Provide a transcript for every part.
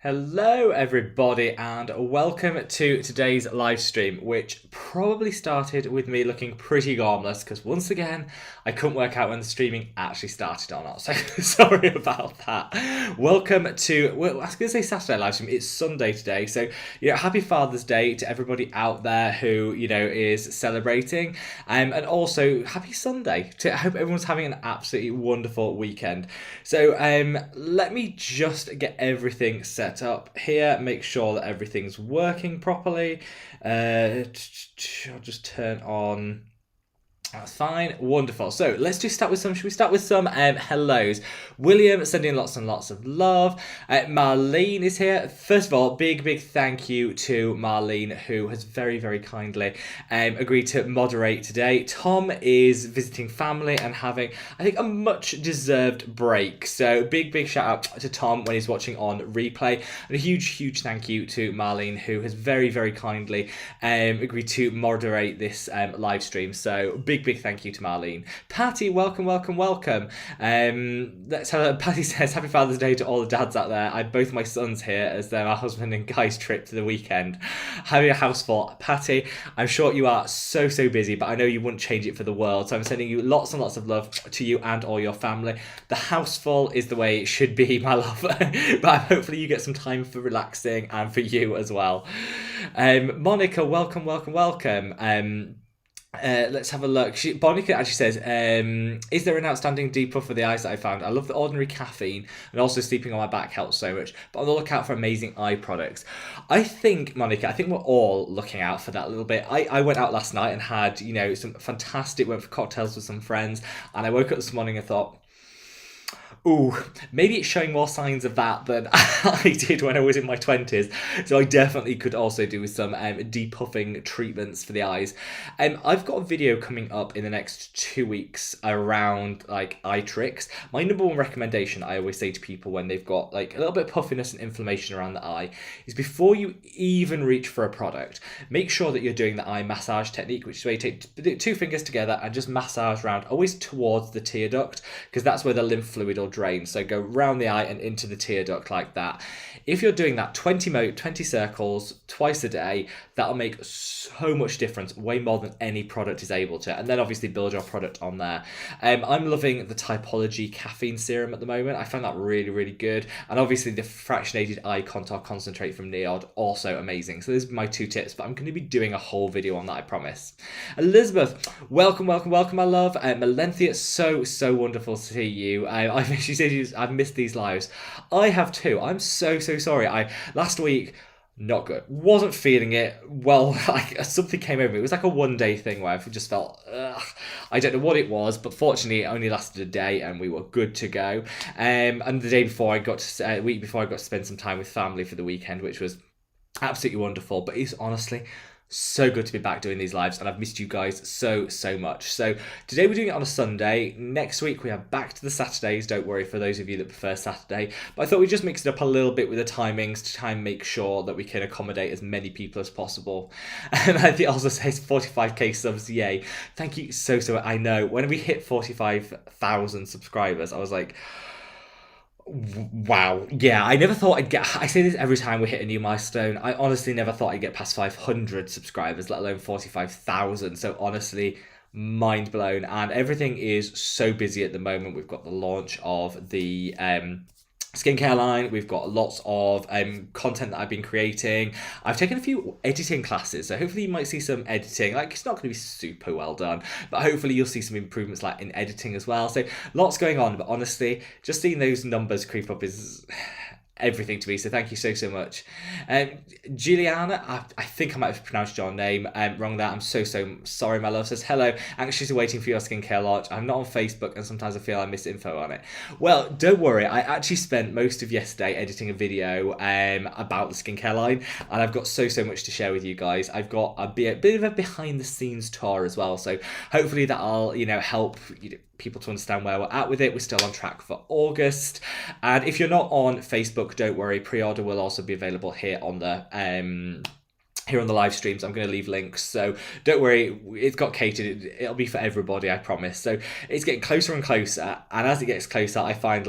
Hello everybody and welcome to today's live stream, which probably started with me looking pretty harmless because once again I couldn't work out when the streaming actually started or not, so sorry about that. Welcome to, well, I was going to say Saturday live stream, it's Sunday today, so happy Father's Day to everybody out there who is celebrating, and also happy Sunday. I hope everyone's having an absolutely wonderful weekend. So let me just get everything set up here, make sure that everything's working properly. I'll just turn on. That's fine, wonderful. So let's just start with some. Should we start with some hellos? William sending lots and lots of love. Marlene is here. First of all, big thank you to Marlene, who has very kindly agreed to moderate today. Tom is visiting family and having, I think, a much deserved break. So big shout out to Tom when he's watching on replay, and a huge thank you to Marlene, who has very kindly agreed to moderate this live stream. So big thank you to Marlene. Patty, welcome. Patty says, happy Father's Day to all the dads out there. I had both my sons here as they're my husband and Guy's trip to the weekend. Having a house full. Patty, I'm sure you are so busy, but I know you wouldn't change it for the world. So I'm sending you lots and lots of love to you and all your family. The house full is the way it should be, my love. But hopefully you get some time for relaxing and for you as well. Monica, welcome. Let's have a look. Monica actually says, is there an outstanding depuff for the eyes that I found? I love the ordinary caffeine, and also sleeping on my back helps so much, but on the lookout for amazing eye products. I think, Monica, we're all looking out for that a little bit. I went out last night and had, some fantastic, went for cocktails with some friends, and I woke up this morning and thought, ooh, maybe it's showing more signs of that than I did when I was in my 20s. So I definitely could also do with some depuffing treatments for the eyes. I've got a video coming up in the next 2 weeks around eye tricks. My number one recommendation I always say to people when they've got a little bit of puffiness and inflammation around the eye is before you even reach for a product, make sure that you're doing the eye massage technique, which is where you take 2 fingers together and just massage around, always towards the tear duct, because that's where the lymph fluid will drain. So go round the eye and into the tear duct like that. If you're doing that 20 circles twice a day, that'll make so much difference, way more than any product is able to. And then obviously build your product on there. I'm loving the Typology caffeine serum at the moment. I found that really good. And obviously the fractionated eye contour concentrate from Neod, also amazing. So those are my 2 tips, but I'm going to be doing a whole video on that, I promise. Elizabeth, welcome, my love. Melenthia, so wonderful to see you. She says I've missed these lives. I have too. I'm so sorry. Last week, not good. Wasn't feeling it. Well, something came over me. It was like a 1-day thing where I just felt, I don't know what it was, but fortunately it only lasted a day and we were good to go. And the day before week before I got to spend some time with family for the weekend, which was absolutely wonderful. But it's honestly so good to be back doing these lives, and I've missed you guys so much. So today we're doing it on a Sunday. Next week we are back to the Saturdays, don't worry, for those of you that prefer Saturday. But I thought we'd just mix it up a little bit with the timings to try and make sure that we can accommodate as many people as possible. And I think it also says 45k subs, yay. Thank you so I know, when we hit 45,000 subscribers, I was like, wow. Yeah, I never thought I say this every time we hit a new milestone. I honestly never thought I'd get past 500 subscribers, let alone 45,000. So honestly, mind blown. And everything is so busy at the moment. We've got the launch of the skincare line. We've got lots of content that I've been creating. I've taken a few editing classes, so hopefully you might see some editing. It's not going to be super well done, but hopefully you'll see some improvements in editing as well. So lots going on, but honestly, just seeing those numbers creep up is everything to me, so thank you so much. Juliana, I think I might have pronounced your name wrong there. I'm so sorry, my love. Says, hello, anxiously waiting for your skincare launch. I'm not on Facebook and sometimes I feel I miss info on it. Well, don't worry, I actually spent most of yesterday editing a video about the skincare line, and I've got so much to share with you guys. I've got a bit of a behind the scenes tour as well, so hopefully that'll help people to understand where we're at with it. We're still on track for August, and if you're not on Facebook, don't worry, pre-order will also be available here on the live streams. I'm going to leave links, so don't worry, it's got catered. It'll be for everybody, I promise. So it's getting closer and closer, and as it gets closer, I find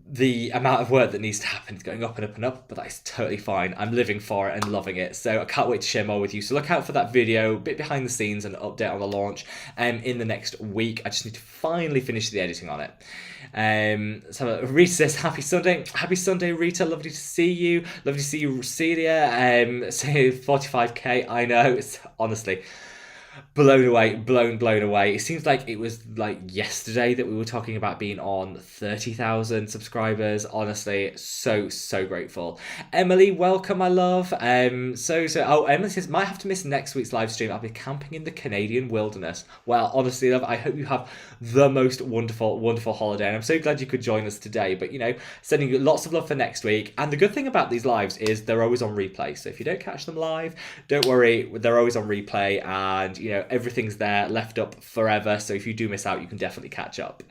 the amount of work that needs to happen is going up and up and up, but that is totally fine. I'm living for it and loving it, so I can't wait to share more with you. So look out for that video, a bit behind the scenes and an update on the launch in the next week. I just need to finally finish the editing on it. So Rita says, happy Sunday, Rita, lovely to see you. Lovely to see you, Celia. Say 45k, I know, it's honestly blown away. It seems like it was like yesterday that we were talking about being on 30,000 subscribers. Honestly, so grateful. Emily, welcome, my love. Emily says, might have to miss next week's live stream. I'll be camping in the Canadian wilderness. Well, honestly, love, I hope you have the most wonderful holiday, and I'm so glad you could join us today. But you know, sending you lots of love for next week. And the good thing about these lives is they're always on replay, so if you don't catch them live, don't worry, they're always on replay, and you know, everything's there left up forever, so if you do miss out, you can definitely catch up.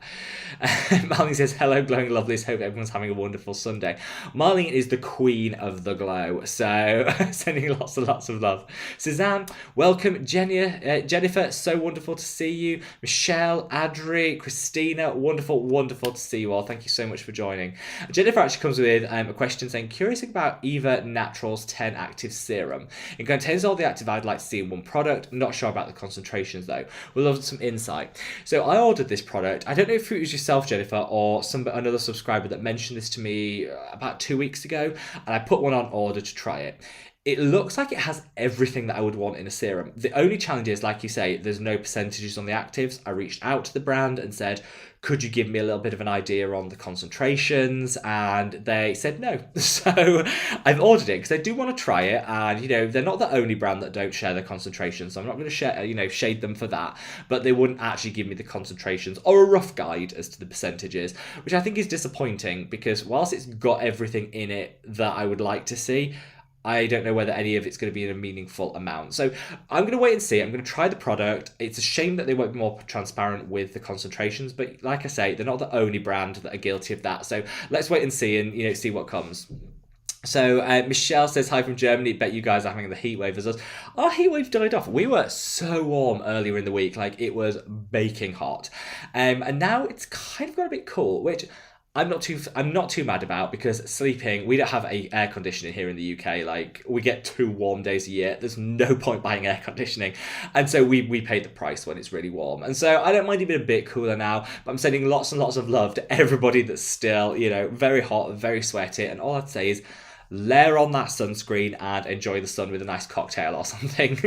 Marlene says, hello glowing lovelies, hope everyone's having a wonderful Sunday. Marlene is the queen of the glow, so sending lots and lots of love. Suzanne, welcome. Jennifer, so wonderful to see you. Michelle, Adri, Christina, wonderful to see you all. Thank you so much for joining. Jennifer actually comes with a question saying, curious about Eva Naturals 10 Active Serum. It contains all the active I'd like to see in one product. Not sure about the concentrations though. We'll love some insight. So I ordered this product. I don't know if it was yourself, Jennifer, or another subscriber that mentioned this to me about 2 weeks ago, and I put one on order to try it. It looks like it has everything that I would want in a serum. The only challenge is, like you say, there's no percentages on the actives. I reached out to the brand and said, could you give me a little bit of an idea on the concentrations? And they said no. So I've ordered it because I do want to try it. And, you know, they're not the only brand that don't share their concentrations. So I'm not going to shade them for that. But they wouldn't actually give me the concentrations or a rough guide as to the percentages, which I think is disappointing because whilst it's got everything in it that I would like to see, I don't know whether any of it's going to be in a meaningful amount. So I'm going to wait and see. I'm going to try the product. It's a shame that they won't be more transparent with the concentrations, but like I say, they're not the only brand that are guilty of that. So let's wait and see, and you know, see what comes. So Michelle says, hi from Germany. Bet you guys are having the heat wave as us. Our heat wave died off. We were so warm earlier in the week, like it was baking hot. And now it's kind of got a bit cool, which I'm not too mad about, because sleeping, we don't have air conditioning here in the UK. Like, we get 2 warm days a year. There's no point buying air conditioning. And so we pay the price when it's really warm. And so I don't mind it being a bit cooler now, but I'm sending lots and lots of love to everybody that's still, you know, very hot, very sweaty. And all I'd say is, layer on that sunscreen and enjoy the sun with a nice cocktail or something.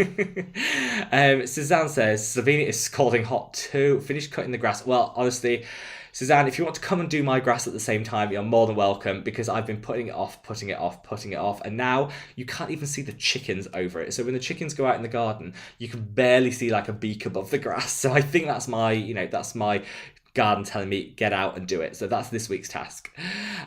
Suzanne says, Slovenia is scalding hot too. Finished cutting the grass. Well, honestly, Suzanne, if you want to come and do my grass at the same time, you're more than welcome, because I've been putting it off, and now you can't even see the chickens over it. So when the chickens go out in the garden, you can barely see like a beak above the grass. So I think that's my garden telling me get out and do it. So that's this week's task.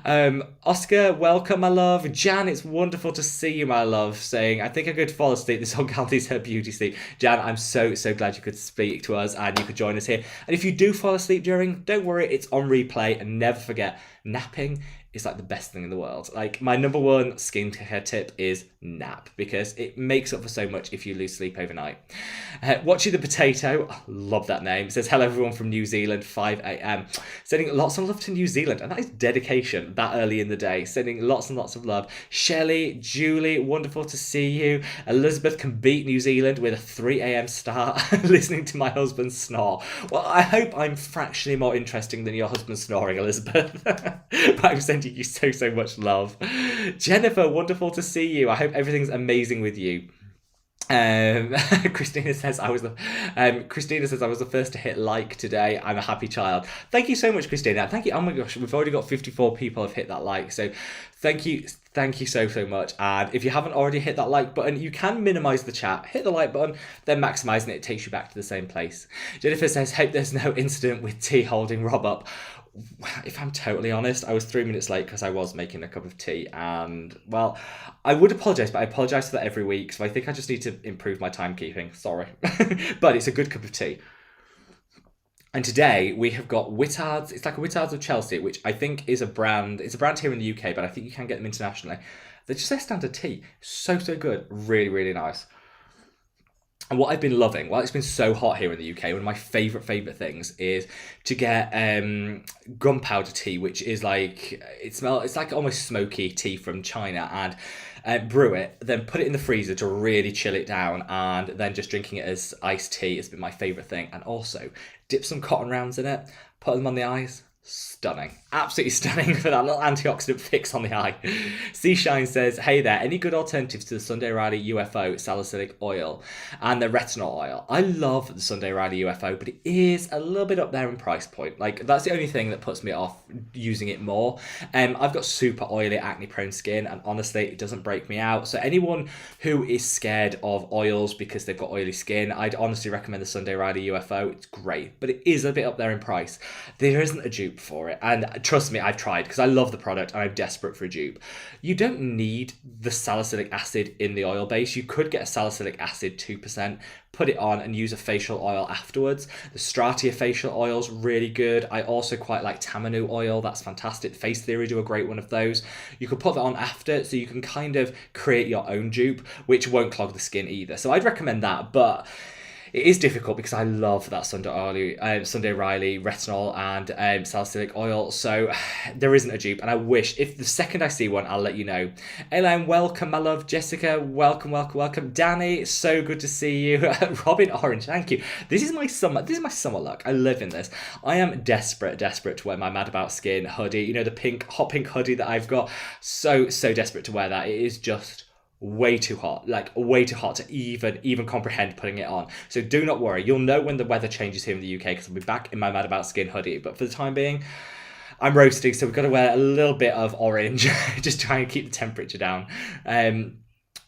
Oscar, welcome, my love. Jan, it's wonderful to see you, my love, saying, I think I could fall asleep. This whole gal needs her beauty sleep. Jan, I'm so glad you could speak to us and you could join us here. And if you do fall asleep during, don't worry, it's on replay, and never forget, napping is like the best thing in the world. Like, my number one skincare tip is nap, because it makes up for so much if you lose sleep overnight. Watching the Potato, I love that name, says, hello everyone from New Zealand, 5 a.m. Sending lots of love to New Zealand, and that is dedication that early in the day. Sending lots and lots of love. Shelley, Julie, wonderful to see you. Elizabeth can beat New Zealand with a 3 a.m. start, listening to my husband snore. Well, I hope I'm fractionally more interesting than your husband snoring, Elizabeth. But I'm sending you so much love. Jennifer, wonderful to see you. I hope everything's amazing with you. Christina says I was the first to hit like today. I'm a happy child. Thank you so much, Christina. Thank you. Oh my gosh, we've already got 54 people have hit that like. So thank you so much. And if you haven't already hit that like button, you can minimize the chat, hit the like button, then maximizing it takes you back to the same place. Jennifer says, hope there's no incident with tea holding Rob up. If I'm totally honest, I was 3 minutes late because I was making a cup of tea, and well, I would apologise, but I apologise for that every week, so I think I just need to improve my timekeeping. Sorry. But it's a good cup of tea. And today we have got Whittards. It's like a Whittards of Chelsea, which I think is a brand. It's a brand here in the UK, but I think you can get them internationally. They're just their standard tea. So good. Really nice. And what I've been loving, while it's been so hot here in the UK, one of my favourite things is to get gunpowder tea, which is like, it's like almost smoky tea from China, and brew it, then put it in the freezer to really chill it down, and then just drinking it as iced tea has been my favourite thing. And also, dip some cotton rounds in it, put them on the eyes. Stunning. Absolutely stunning for that little antioxidant fix on the eye. Seashine says, hey there, any good alternatives to the Sunday Riley UFO salicylic oil and the retinol oil? I love the Sunday Riley UFO, but it is a little bit up there in price point. Like, that's the only thing that puts me off using it more. I've got super oily, acne prone skin, and honestly, it doesn't break me out. So anyone who is scared of oils because they've got oily skin, I'd honestly recommend the Sunday Riley UFO. It's great, but it is a bit up there in price. There isn't a dupe for it, and trust me, I've tried because I love the product and I'm desperate for a dupe. You don't need the salicylic acid in the oil base. You could get a salicylic acid 2%, put it on and use a facial oil afterwards. The Stratia facial oil's really good. I also quite like Tamanu oil. That's fantastic. Face Theory do a great one of those. You could put that on after, so you can kind of create your own dupe, which won't clog the skin either. So I'd recommend that, but it is difficult because I love that Sunday Riley retinol and salicylic oil. So there isn't a dupe, and I wish, if the second I see one, I'll let you know. Elaine, welcome, my love. Jessica, welcome. Danny, so good to see you. Robin Orange, thank you. This is my summer look. I live in this. I am desperate to wear my Mad About Skin hoodie. You know, the hot pink hoodie that I've got. So desperate to wear that. It is just way too hot, like way too hot to even comprehend putting it on. So do not worry, you'll know when the weather changes here in the UK, because I'll be back in my Mad About Skin hoodie. But for the time being, I'm roasting, so we've got to wear a little bit of orange just try and keep the temperature down.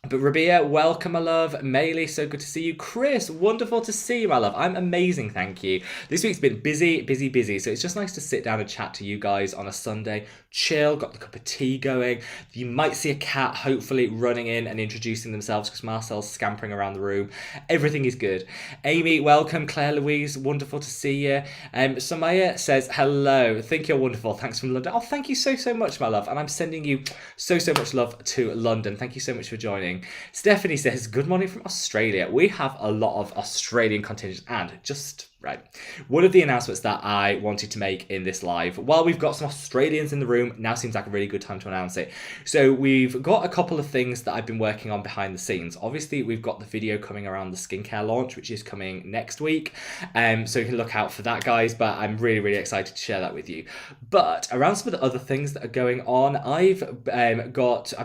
But Rabia, welcome, my love. Maylee, so good to see you. Chris, wonderful to see you, my love. I'm amazing, thank you. This week's been busy, so it's just nice to sit down and chat to you guys on a Sunday. Chill, got the cup of tea going. You might see a cat, hopefully, running in and introducing themselves because Marcel's scampering around the room. Everything is good. Amy, welcome. Claire Louise, wonderful to see you. Samaya says, hello. Think you're wonderful. Thanks from London. Oh, thank you so much, my love. And I'm sending you so much love to London. Thank you so much for joining. Stephanie says, good morning from Australia. We have a lot of Australian contingents, and just right, one of the announcements that I wanted to make in this live, while we've got some Australians in the room, now seems like a really good time to announce it. So we've got a couple of things that I've been working on behind the scenes. Obviously, we've got the video coming around the skincare launch, which is coming next week. So you can look out for that, guys, but I'm really excited to share that with you. But around some of the other things that are going on, I've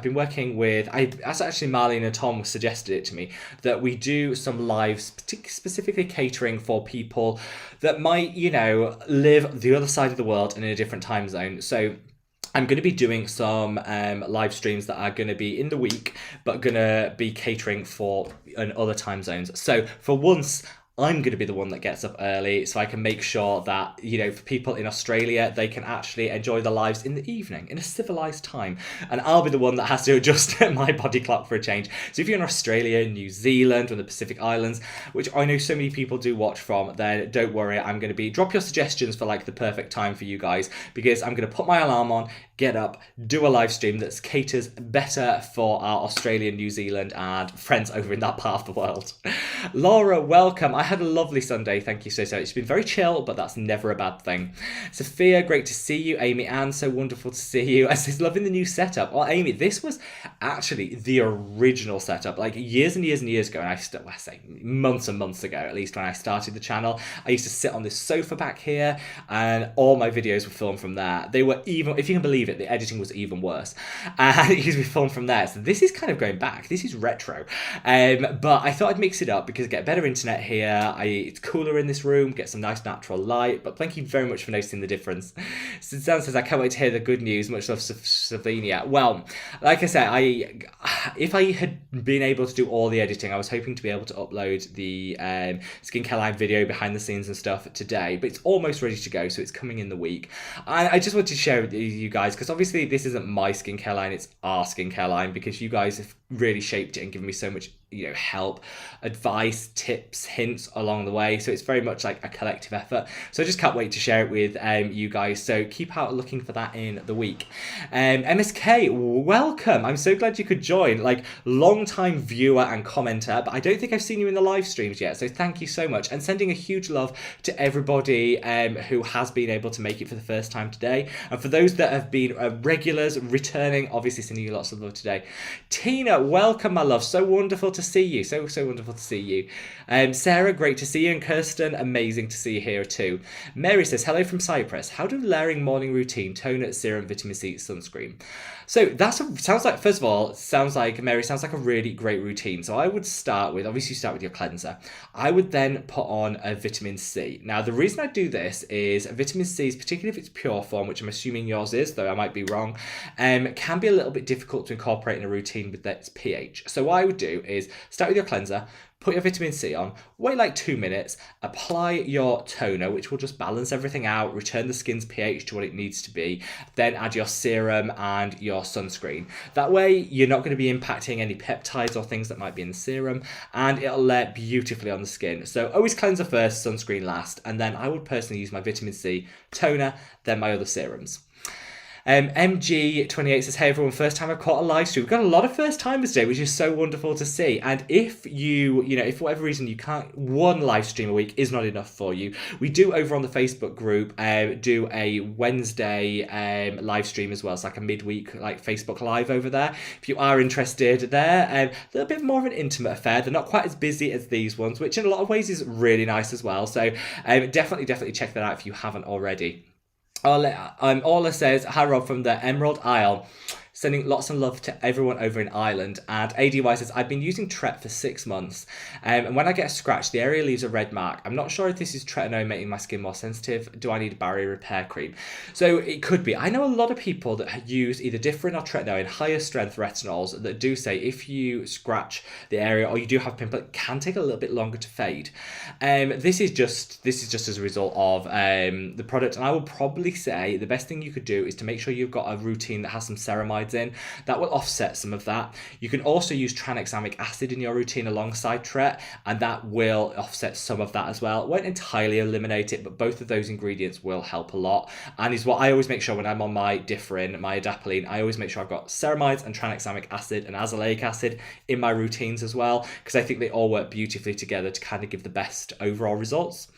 been working with, as actually Marlene and Tom suggested it to me, that we do some lives, specifically catering for people that might, live the other side of the world and in a different time zone. So I'm going to be doing some live streams that are going to be in the week, but going to be catering for other time zones. So for once, I'm going to be the one that gets up early, so I can make sure that, for people in Australia, they can actually enjoy their lives in the evening, in a civilised time. And I'll be the one that has to adjust my body clock for a change. So if you're in Australia, New Zealand, or the Pacific Islands, which I know so many people do watch from, then don't worry, I'm going to drop your suggestions for like the perfect time for you guys, because I'm going to put my alarm on, get up, do a live stream that caters better for our Australian, New Zealand, and friends over in that part of the world. Laura, welcome. I had a lovely Sunday. Thank you so much. It's been very chill, but that's never a bad thing. Sophia, great to see you. Amy Ann, so wonderful to see you. I said, loving the new setup. Well, Amy, this was actually the original setup, like years and years ago. And I say months and months ago, at least when I started the channel, I used to sit on this sofa back here, and all my videos were filmed from there. They were even, if you can believe it, the editing was even worse, and it used to be filmed from there. So this is kind of going back. This is retro, but I thought I'd mix it up because I get better internet here. It's cooler in this room, get some nice natural light. But thank you very much for noticing the difference. Suzanne says, I can't wait to hear the good news. Much love, Slovenia. Well, like I said, if I had been able to do all the editing, I was hoping to be able to upload the Skincare Live video behind the scenes and stuff today, but it's almost ready to go, so it's coming in the week. I just wanted to share with you guys, because obviously this isn't my skincare line, it's our skincare line, because you guys have really shaped it and given me so much help, advice, tips, hints along the way. So it's very much like a collective effort. So I just can't wait to share it with you guys. So keep out looking for that in the week. MSK, welcome. I'm so glad you could join. Like, long-time viewer and commenter, but I don't think I've seen you in the live streams yet. So thank you so much. And sending a huge love to everybody who has been able to make it for the first time today. And for those that have been regulars, returning, obviously sending you lots of love today. Tina, welcome, my love. So wonderful to see you. So wonderful to see you. Sarah, great to see you. And Kirsten, amazing to see you here too. Mary says, hello from Cyprus. How do layering morning routine, toner, serum, vitamin C, sunscreen? So sounds like, first of all, Mary, sounds like a really great routine. So I would start with, obviously you start with your cleanser. I would then put on a vitamin C. Now, the reason I do this is vitamin C, particularly if it's pure form, which I'm assuming yours is, though I might be wrong, can be a little bit difficult to incorporate in a routine with its pH. So what I would do is start with your cleanser, put your vitamin C on, wait like 2 minutes, apply your toner, which will just balance everything out, return the skin's pH to what it needs to be, then add your serum and your sunscreen. That way, you're not going to be impacting any peptides or things that might be in the serum, and it'll layer beautifully on the skin. So always cleanser first, sunscreen last, and then I would personally use my vitamin C toner, then my other serums. MG28 says, hey everyone, first time I've caught a live stream. We've got a lot of first timers today, which is so wonderful to see. And if if for whatever reason you can't, one live stream a week is not enough for you, we do over on the Facebook group do a Wednesday live stream as well. It's like a midweek like Facebook live over there. If you are interested there, a little bit more of an intimate affair. They're not quite as busy as these ones, which in a lot of ways is really nice as well. So definitely check that out if you haven't already. Ola says, hi Rob from the Emerald Isle. Sending lots of love to everyone over in Ireland. And ADY says, I've been using Tret for 6 months. And when I get a scratch, the area leaves a red mark. I'm not sure if this is tretinoin making my skin more sensitive. Do I need a barrier repair cream? So it could be. I know a lot of people that use either different or tretinoin, higher strength retinols, that do say if you scratch the area or you do have a pimple, it can take a little bit longer to fade. This is just as a result of the product. And I would probably say the best thing you could do is to make sure you've got a routine that has some ceramides in. That will offset some of that. You can also use tranexamic acid in your routine alongside Tret, and that will offset some of that as well. It won't entirely eliminate it, but both of those ingredients will help a lot, and is what I always make sure when I'm on my Differin, my adapalene. I always make sure I've got ceramides and tranexamic acid and azelaic acid in my routines as well, because I think they all work beautifully together to kind of give the best overall results.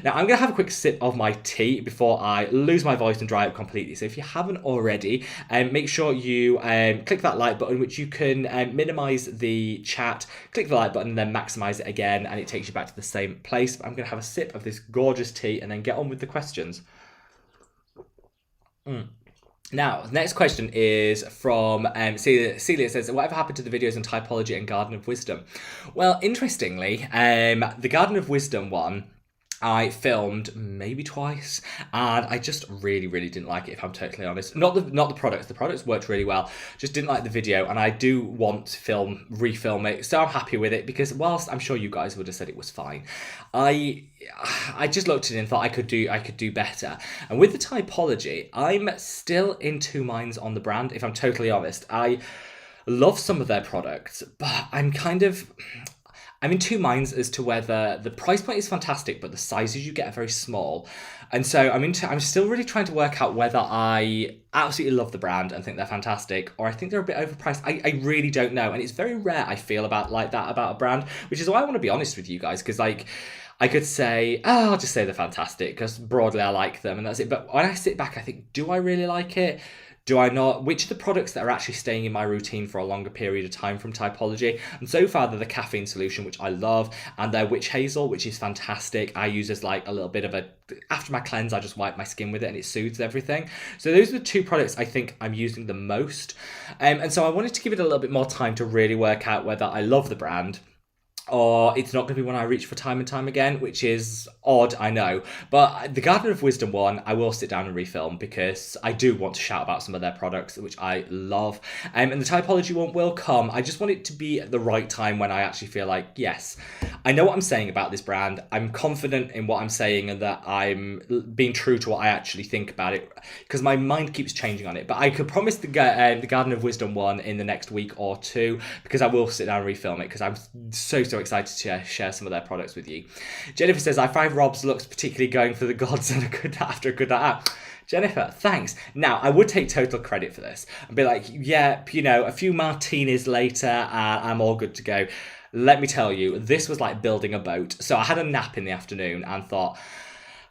Now I'm going to have a quick sip of my tea before I lose my voice and dry up completely. So if you haven't already, make sure you click that like button, which you can minimize the chat, click the like button and then maximize it again, and it takes you back to the same place. But I'm going to have a sip of this gorgeous tea and then get on with the questions. Now, the next question is from Celia. Celia says, whatever happened to the videos on Typology and Garden of Wisdom? Well, interestingly, the Garden of Wisdom one, I filmed maybe twice, and I just really didn't like it, if I'm totally honest. Not the products. The products worked really well. Just didn't like the video, and I do want to refilm it. So I'm happy with it, because whilst I'm sure you guys would have said it was fine, I just looked at it and thought I could do better. And with the Typology, I'm still in two minds on the brand, if I'm totally honest. I love some of their products, but I'm in two minds as to whether the price point is fantastic, but the sizes you get are very small. And so I'm still really trying to work out whether I absolutely love the brand and think they're fantastic, or I think they're a bit overpriced. I really don't know. And it's very rare, I feel, about a brand, which is why I want to be honest with you guys, because I could say, I'll just say they're fantastic, because broadly I like them and that's it. But when I sit back, I think, do I really like it? Do I not? Which are the products that are actually staying in my routine for a longer period of time from Typology? And so far, they're the caffeine solution, which I love, and their witch hazel, which is fantastic. I use as like a little bit of after my cleanse, I just wipe my skin with it and it soothes everything. So those are the two products I think I'm using the most. And so I wanted to give it a little bit more time to really work out whether I love the brand, or it's not going to be one I reach for time and time again, which is odd, I know. But the Garden of Wisdom one, I will sit down and refilm because I do want to shout about some of their products, which I love. And the Typology one will come. I just want it to be at the right time when I actually feel like, yes, I know what I'm saying about this brand. I'm confident in what I'm saying and that I'm being true to what I actually think about it, because my mind keeps changing on it. But I could promise the Garden of Wisdom one in the next week or two, because I will sit down and refilm it because I'm so excited to share some of their products with you. Jennifer says, I find Rob's looks particularly going for the gods and after a good night out. Jennifer, thanks. Now, I would take total credit for this and be like, yeah, you know, a few martinis later, I'm all good to go. Let me tell you, this was like building a boat. So I had a nap in the afternoon and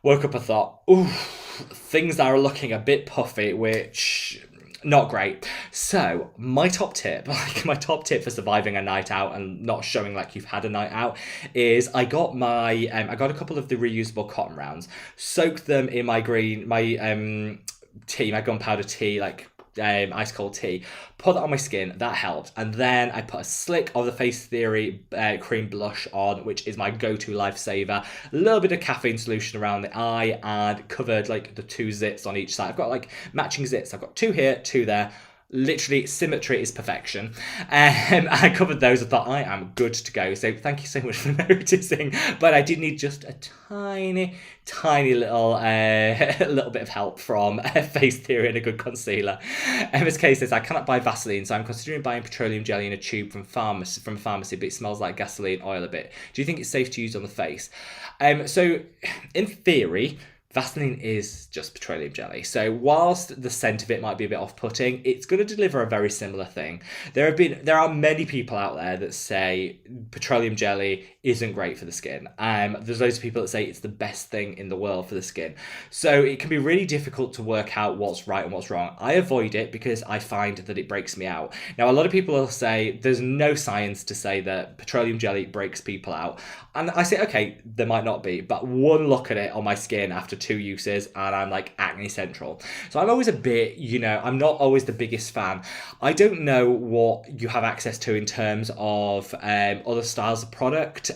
woke up and thought, ooh, things are looking a bit puffy, which not great. So my top tip for surviving a night out and not showing like you've had a night out is I got a couple of the reusable cotton rounds, soaked them in my tea, my gunpowder tea, like ice cold tea, put that on my skin, that helped. And then I put a slick of the Face Theory cream blush on, which is my go-to lifesaver. A little bit of caffeine solution around the eye and covered like the 2 zits on each side. I've got like matching zits. I've got 2 here, 2 there. Literally, symmetry is perfection. I covered those. I thought I am good to go. So thank you so much for noticing. But I did need just a tiny little little bit of help from Face Theory and a good concealer. MSK says, I cannot buy Vaseline, so I'm considering buying petroleum jelly in a tube from a pharmacy, but it smells like gasoline oil a bit. Do you think it's safe to use on the face? So in theory, Vaseline is just petroleum jelly. So whilst the scent of it might be a bit off-putting, it's going to deliver a very similar thing. There are many people out there that say petroleum jelly isn't great for the skin. There's loads of people that say it's the best thing in the world for the skin. So it can be really difficult to work out what's right and what's wrong. I avoid it because I find that it breaks me out. Now, a lot of people will say there's no science to say that petroleum jelly breaks people out. And I say, okay, there might not be, but one look at it on my skin after 2 uses and I'm like acne central. So I'm always a bit, I'm not always the biggest fan. I don't know what you have access to in terms of other styles of product.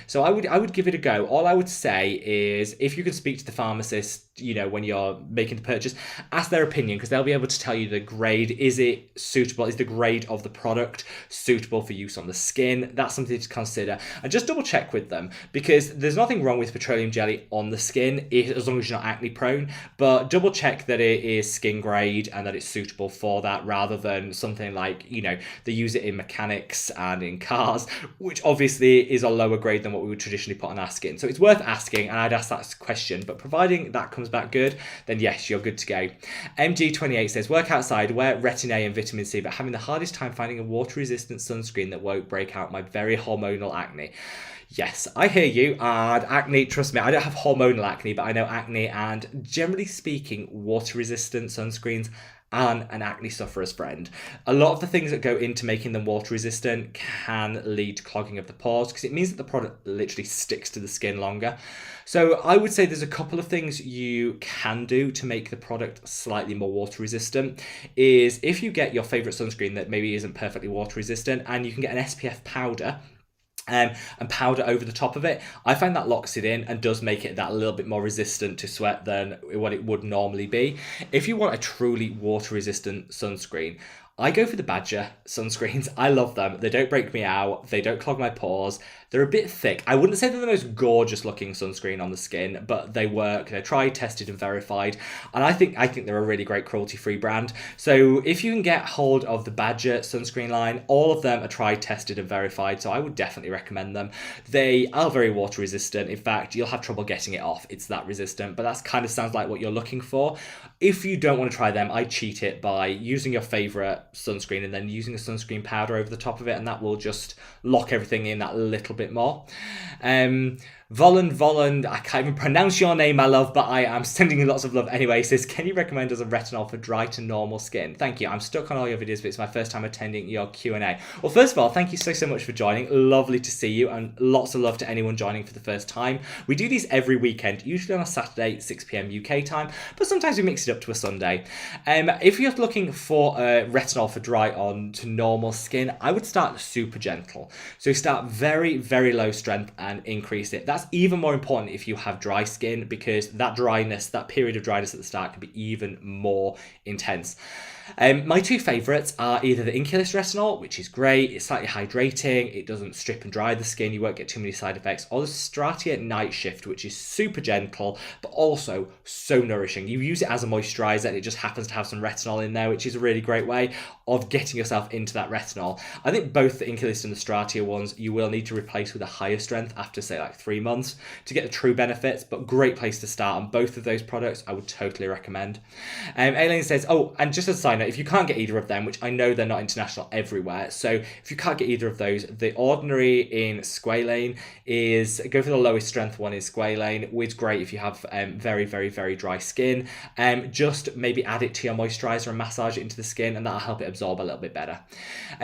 So I would give it a go. All I would say is if you can speak to the pharmacist, when you're making the purchase, ask their opinion because they'll be able to tell you the grade. Is it suitable? Is the grade of the product suitable for use on the skin? That's something to consider. And just double check with them because there's nothing wrong with petroleum jelly on the skin as long as you're not acne prone, but double check that it is skin grade and that it's suitable for that rather than something like, they use it in mechanics and in cars, which obviously is a lower grade than what we would traditionally put on our skin. So it's worth asking, and I'd ask that question, but providing that comes back good, then yes, you're good to go. MG28 says, work outside, wear Retin A and vitamin C, but having the hardest time finding a water-resistant sunscreen that won't break out my very hormonal acne. Yes, I hear you, and acne, trust me, I don't have hormonal acne, but I know acne, and generally speaking, water-resistant sunscreens and an acne sufferer's friend. A lot of the things that go into making them water resistant can lead to clogging of the pores because it means that the product literally sticks to the skin longer. So I would say there's a couple of things you can do to make the product slightly more water resistant. Is if you get your favorite sunscreen that maybe isn't perfectly water resistant and you can get an SPF powder and powder over the top of it, I find that locks it in and does make it that little bit more resistant to sweat than what it would normally be. If you want a truly water resistant sunscreen, I go for the Badger sunscreens. I love them. They don't break me out. They don't clog my pores. They're a bit thick. I wouldn't say they're the most gorgeous looking sunscreen on the skin, but they work. They're tried, tested, and verified. And I think they're a really great cruelty-free brand. So if you can get hold of the Badger sunscreen line, all of them are tried, tested, and verified. So I would definitely recommend them. They are very water resistant. In fact, you'll have trouble getting it off. It's that resistant, but that kind of sounds like what you're looking for. If you don't want to try them, I cheat it by using your favorite sunscreen and then using a sunscreen powder over the top of it, and that will just lock everything in that little bit more. Volan, I can't even pronounce your name, my love, but I am sending you lots of love anyway. Says, can you recommend us a retinol for dry to normal skin? Thank you. I'm stuck on all your videos, but it's my first time attending your Q&A. Well, first of all, thank you so much for joining. Lovely to see you, and lots of love to anyone joining for the first time. We do these every weekend, usually on a Saturday, 6 p.m. UK time, but sometimes we mix it up to a Sunday. If you're looking for a retinol for dry on to normal skin, I would start super gentle. So start very, very low strength and increase it. That's even more important if you have dry skin, because that dryness, that period of dryness at the start can be even more intense. My two favourites are either the Inculus Retinol, which is great, it's slightly hydrating, it doesn't strip and dry the skin, you won't get too many side effects, or the Stratia Night Shift, which is super gentle, but also so nourishing. You use it as a moisturiser, and it just happens to have some retinol in there, which is a really great way of getting yourself into that retinol. I think both the Inculus and the Stratia ones you will need to replace with a higher strength after, say, like 3 months to get the true benefits, but great place to start on both of those products. I would totally recommend. Aileen says, oh, and just as a side note, if you can't get either of them, which I know they're not international everywhere, so if you can't get either of those, the Ordinary in squalane is, go for the lowest strength one, is squalane, which is great if you have very, very, very dry skin. Just maybe add it to your moisturiser and massage it into the skin, and that'll help it absorb a little bit better.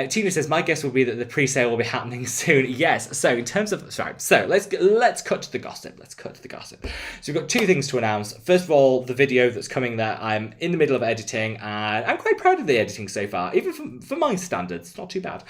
Tina says, my guess would be that the pre-sale will be happening soon. Yes, so in terms of, so let's cut to the gossip. So we've got two things to announce. First of all, the video that's coming that I'm in the middle of editing, and I'm quite proud of the editing so far, even for my standards, not too bad,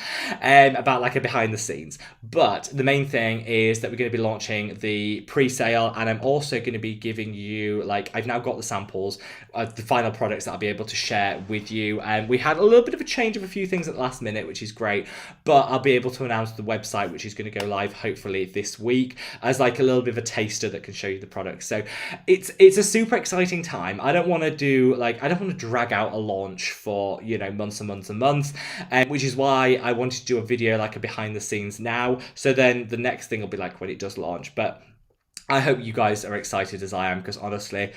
about like a behind the scenes. But the main thing is that we're going to be launching the pre-sale, and I'm also going to be giving you, like, I've now got the samples of the final products that I'll be able to share with you, and we had a little bit of a change of a few things at the last minute, which is great, but I'll be able to announce the website, which is going to go live hopefully this week, as like a little bit of a taster that can show you the products. So it's a super exciting time. I don't want to drag out a launch for, you know, months and months and months, which is why I wanted to do a video like a behind the scenes now, so then the next thing will be like when it does launch. But I hope you guys are excited as I am, because honestly,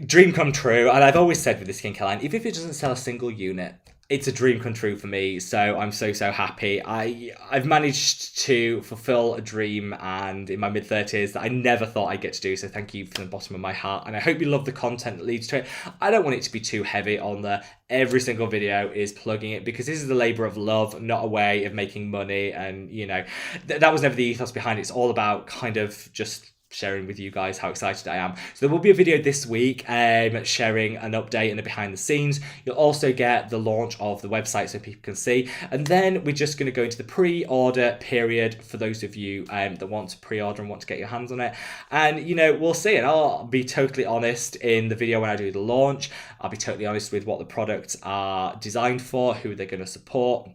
dream come true. And I've always said with the skincare line, even if it doesn't sell a single unit, it's a dream come true for me. So I'm so happy. I've managed to fulfill a dream, and in my mid-30s that I never thought I'd get to do. So thank you from the bottom of my heart, and I hope you love the content that leads to it. I don't want it to be too heavy on there. Every single video is plugging it, because this is a labour of love, not a way of making money. And you know, that was never the ethos behind it. It's all about kind of just sharing with you guys how excited I am. So there will be a video this week sharing an update and a behind the scenes. You'll also get the launch of the website so people can see, and then we're just going to go into the pre-order period for those of you that want to pre-order and want to get your hands on it. And you know, we'll see, and I'll be totally honest in the video when I do the launch. I'll be totally honest with what the products are designed for, who they're going to support,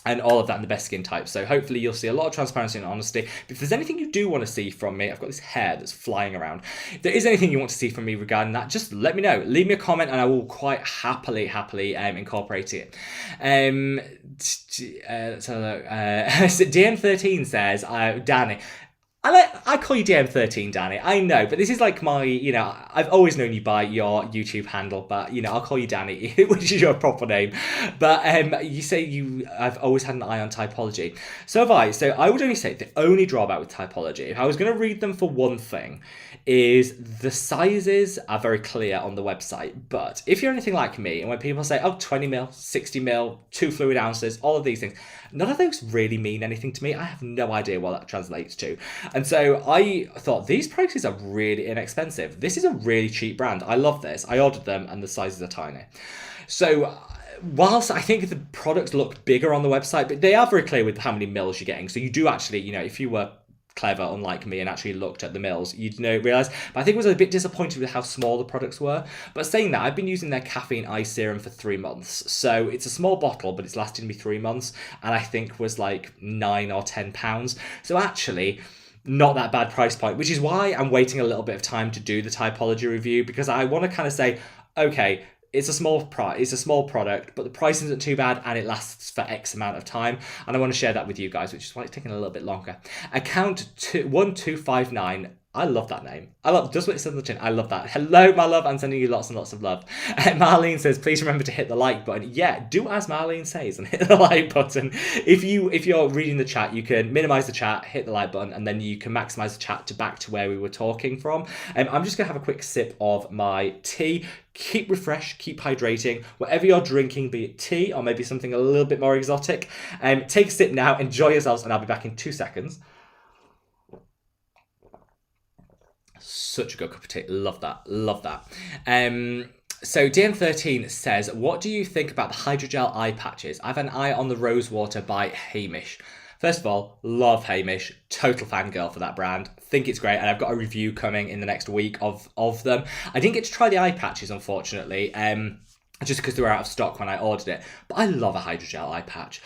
and all of that in the best skin type. So hopefully you'll see a lot of transparency and honesty. But if there's anything you do want to see from me, I've got this hair that's flying around. If there is anything you want to see from me regarding that, just let me know. Leave me a comment, and I will quite happily incorporate it. Let's have a look. DM13 says, Danny, I call you DM13, Danny. I know, but this is like my, you know, I've always known you by your YouTube handle, but you know, I'll call you Danny, which is your proper name. But you say I've always had an eye on Typology. So have I. So I would only say the only drawback with Typology, if I was going to read them for one thing, is the sizes are very clear on the website. But if you're anything like me, and when people say, oh, 20ml, 60ml, 2 fluid ounces, all of these things, none of those really mean anything to me. I have no idea what that translates to. And so I thought, these prices are really inexpensive. This is a really cheap brand. I love this. I ordered them, and the sizes are tiny. So whilst I think the products look bigger on the website, but they are very clear with how many mils you're getting. So you do actually, you know, if you were clever, unlike me, and actually looked at the mils, you'd realize. But I think I was a bit disappointed with how small the products were. But saying that, I've been using their caffeine eye serum for 3 months, so it's a small bottle, but it's lasted me 3 months, and I think was like £9 or £10. So actually, not that bad price point, which is why I'm waiting a little bit of time to do the Typology review, because I want to kind of say, okay, it's a small product, but the price isn't too bad, and it lasts for X amount of time, and I want to share that with you guys, which is why it's taking a little bit longer. Account 1259 I love that name. I love just what it says on the chin. I love that. Hello, my love. I'm sending you lots and lots of love. Marlene says, please remember to hit the like button. Yeah, do as Marlene says and hit the like button. If you're reading the chat, you can minimize the chat, hit the like button, and then you can maximize the chat to back to where we were talking from. I'm just gonna have a quick sip of my tea. Keep refreshed, keep hydrating. Whatever you're drinking, be it tea or maybe something a little bit more exotic, take a sip now, enjoy yourselves, and I'll be back in 2 seconds. Such a good cup of tea. Love that. Love that. So DM13 says, what do you think about the hydrogel eye patches? I've an eye on the Rosewater by Hamish. First of all, love Hamish. Total fangirl for that brand. Think it's great, and I've got a review coming in the next week of them. I didn't get to try the eye patches, unfortunately, just because they were out of stock when I ordered it. But I love a hydrogel eye patch.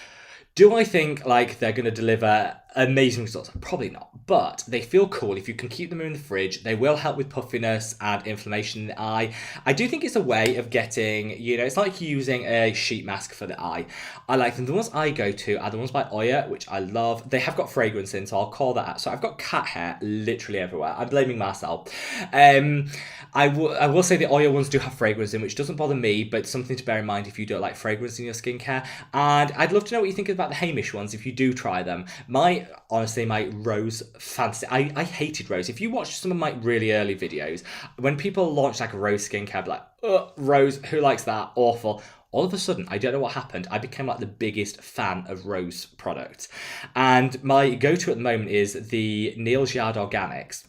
Do I think like they're going to deliver amazing results? Probably not, but they feel cool. If you can keep them in the fridge, they will help with puffiness and inflammation in the eye. I do think it's a way of getting, it's like using a sheet mask for the eye. I like them. The ones I go to are the ones by Oya, which I love. They have got fragrance in, so I'll call that out. So I've got cat hair literally everywhere. I'm blaming Marcel. I will say the Oya ones do have fragrance in, which doesn't bother me, but it's something to bear in mind if you don't like fragrance in your skincare. And I'd love to know what you think about the Hamish ones if you do try them. Honestly, my rose fantasy. I hated rose. If you watch some of my really early videos, when people launch like a rose skincare, I'd be like, rose, who likes that? Awful. All of a sudden, I don't know what happened, I became like the biggest fan of rose products. And my go-to at the moment is the Neal's Yard Organics.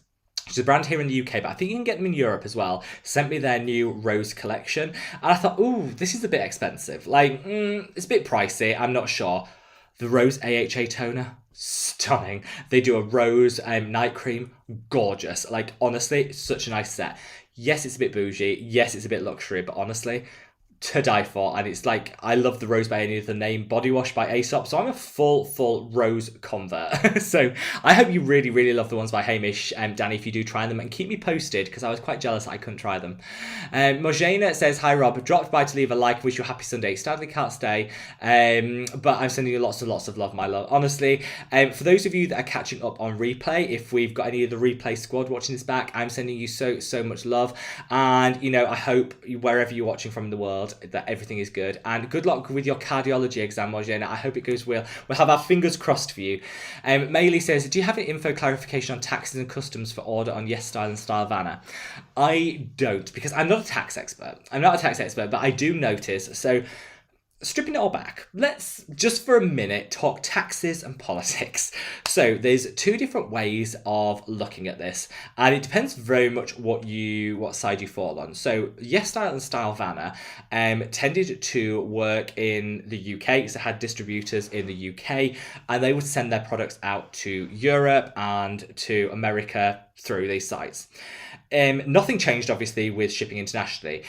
Which is a brand here in the UK, but I think you can get them in Europe as well. Sent me their new rose collection. And I thought, ooh, this is a bit expensive. It's a bit pricey, I'm not sure. The Rose AHA toner, stunning. They do a rose night cream, gorgeous. Like, honestly, it's such a nice set. Yes, it's a bit bougie. Yes, it's a bit luxury, but honestly, to die for. And it's like, I love the Rose by any other name, body wash by Aesop, so I'm a full rose convert. So I hope you really, really love the ones by Hamish, Danny, if you do try them, and keep me posted, because I was quite jealous that I couldn't try them. Mojena says, hi Rob, dropped by to leave a like and wish you a happy Sunday. Sadly can't stay, but I'm sending you lots and lots of love, my love. Honestly, for those of you that are catching up on replay, if we've got any of the replay squad watching this back, I'm sending you so much love, and I hope wherever you're watching from in the world, that everything is good, and good luck with your cardiology exam, Mojena. I hope it goes well. We'll have our fingers crossed for you. Maylee says, do you have any info clarification on taxes and customs for order on Yes Style and Stylovana? I don't, because I'm not a tax expert. But I do notice. So stripping it all back, let's just for a minute talk taxes and politics. So there's two different ways of looking at this, and it depends very much what side you fall on. So Yes Style and Stylovana tended to work in the UK, so had distributors in the UK, and they would send their products out to Europe and to America through these sites. Nothing changed, obviously, with shipping internationally.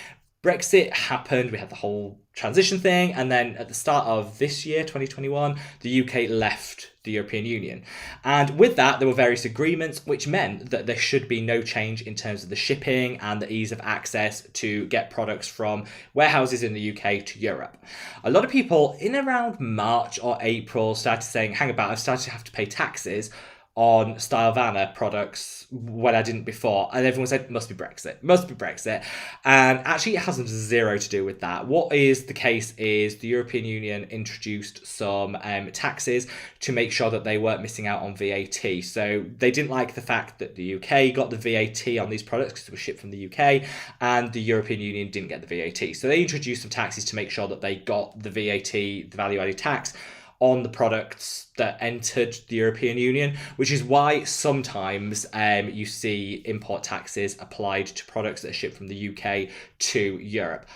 Brexit happened, we had the whole transition thing, and then at the start of this year, 2021, the UK left the European Union. And with that, there were various agreements, which meant that there should be no change in terms of the shipping and the ease of access to get products from warehouses in the UK to Europe. A lot of people in around March or April started saying, hang about, I've started to have to pay taxes on Stylovana products when I didn't before, and everyone said must be Brexit, and actually it has zero to do with that. What is the case is the European Union introduced some taxes to make sure that they weren't missing out on VAT. So they didn't like the fact that the UK got the VAT on these products because it was shipped from the UK, and the European Union didn't get the VAT. So they introduced some taxes to make sure that they got the VAT, the value added tax, on the products that entered the European Union, which is why sometimes you see import taxes applied to products that are shipped from the UK to Europe.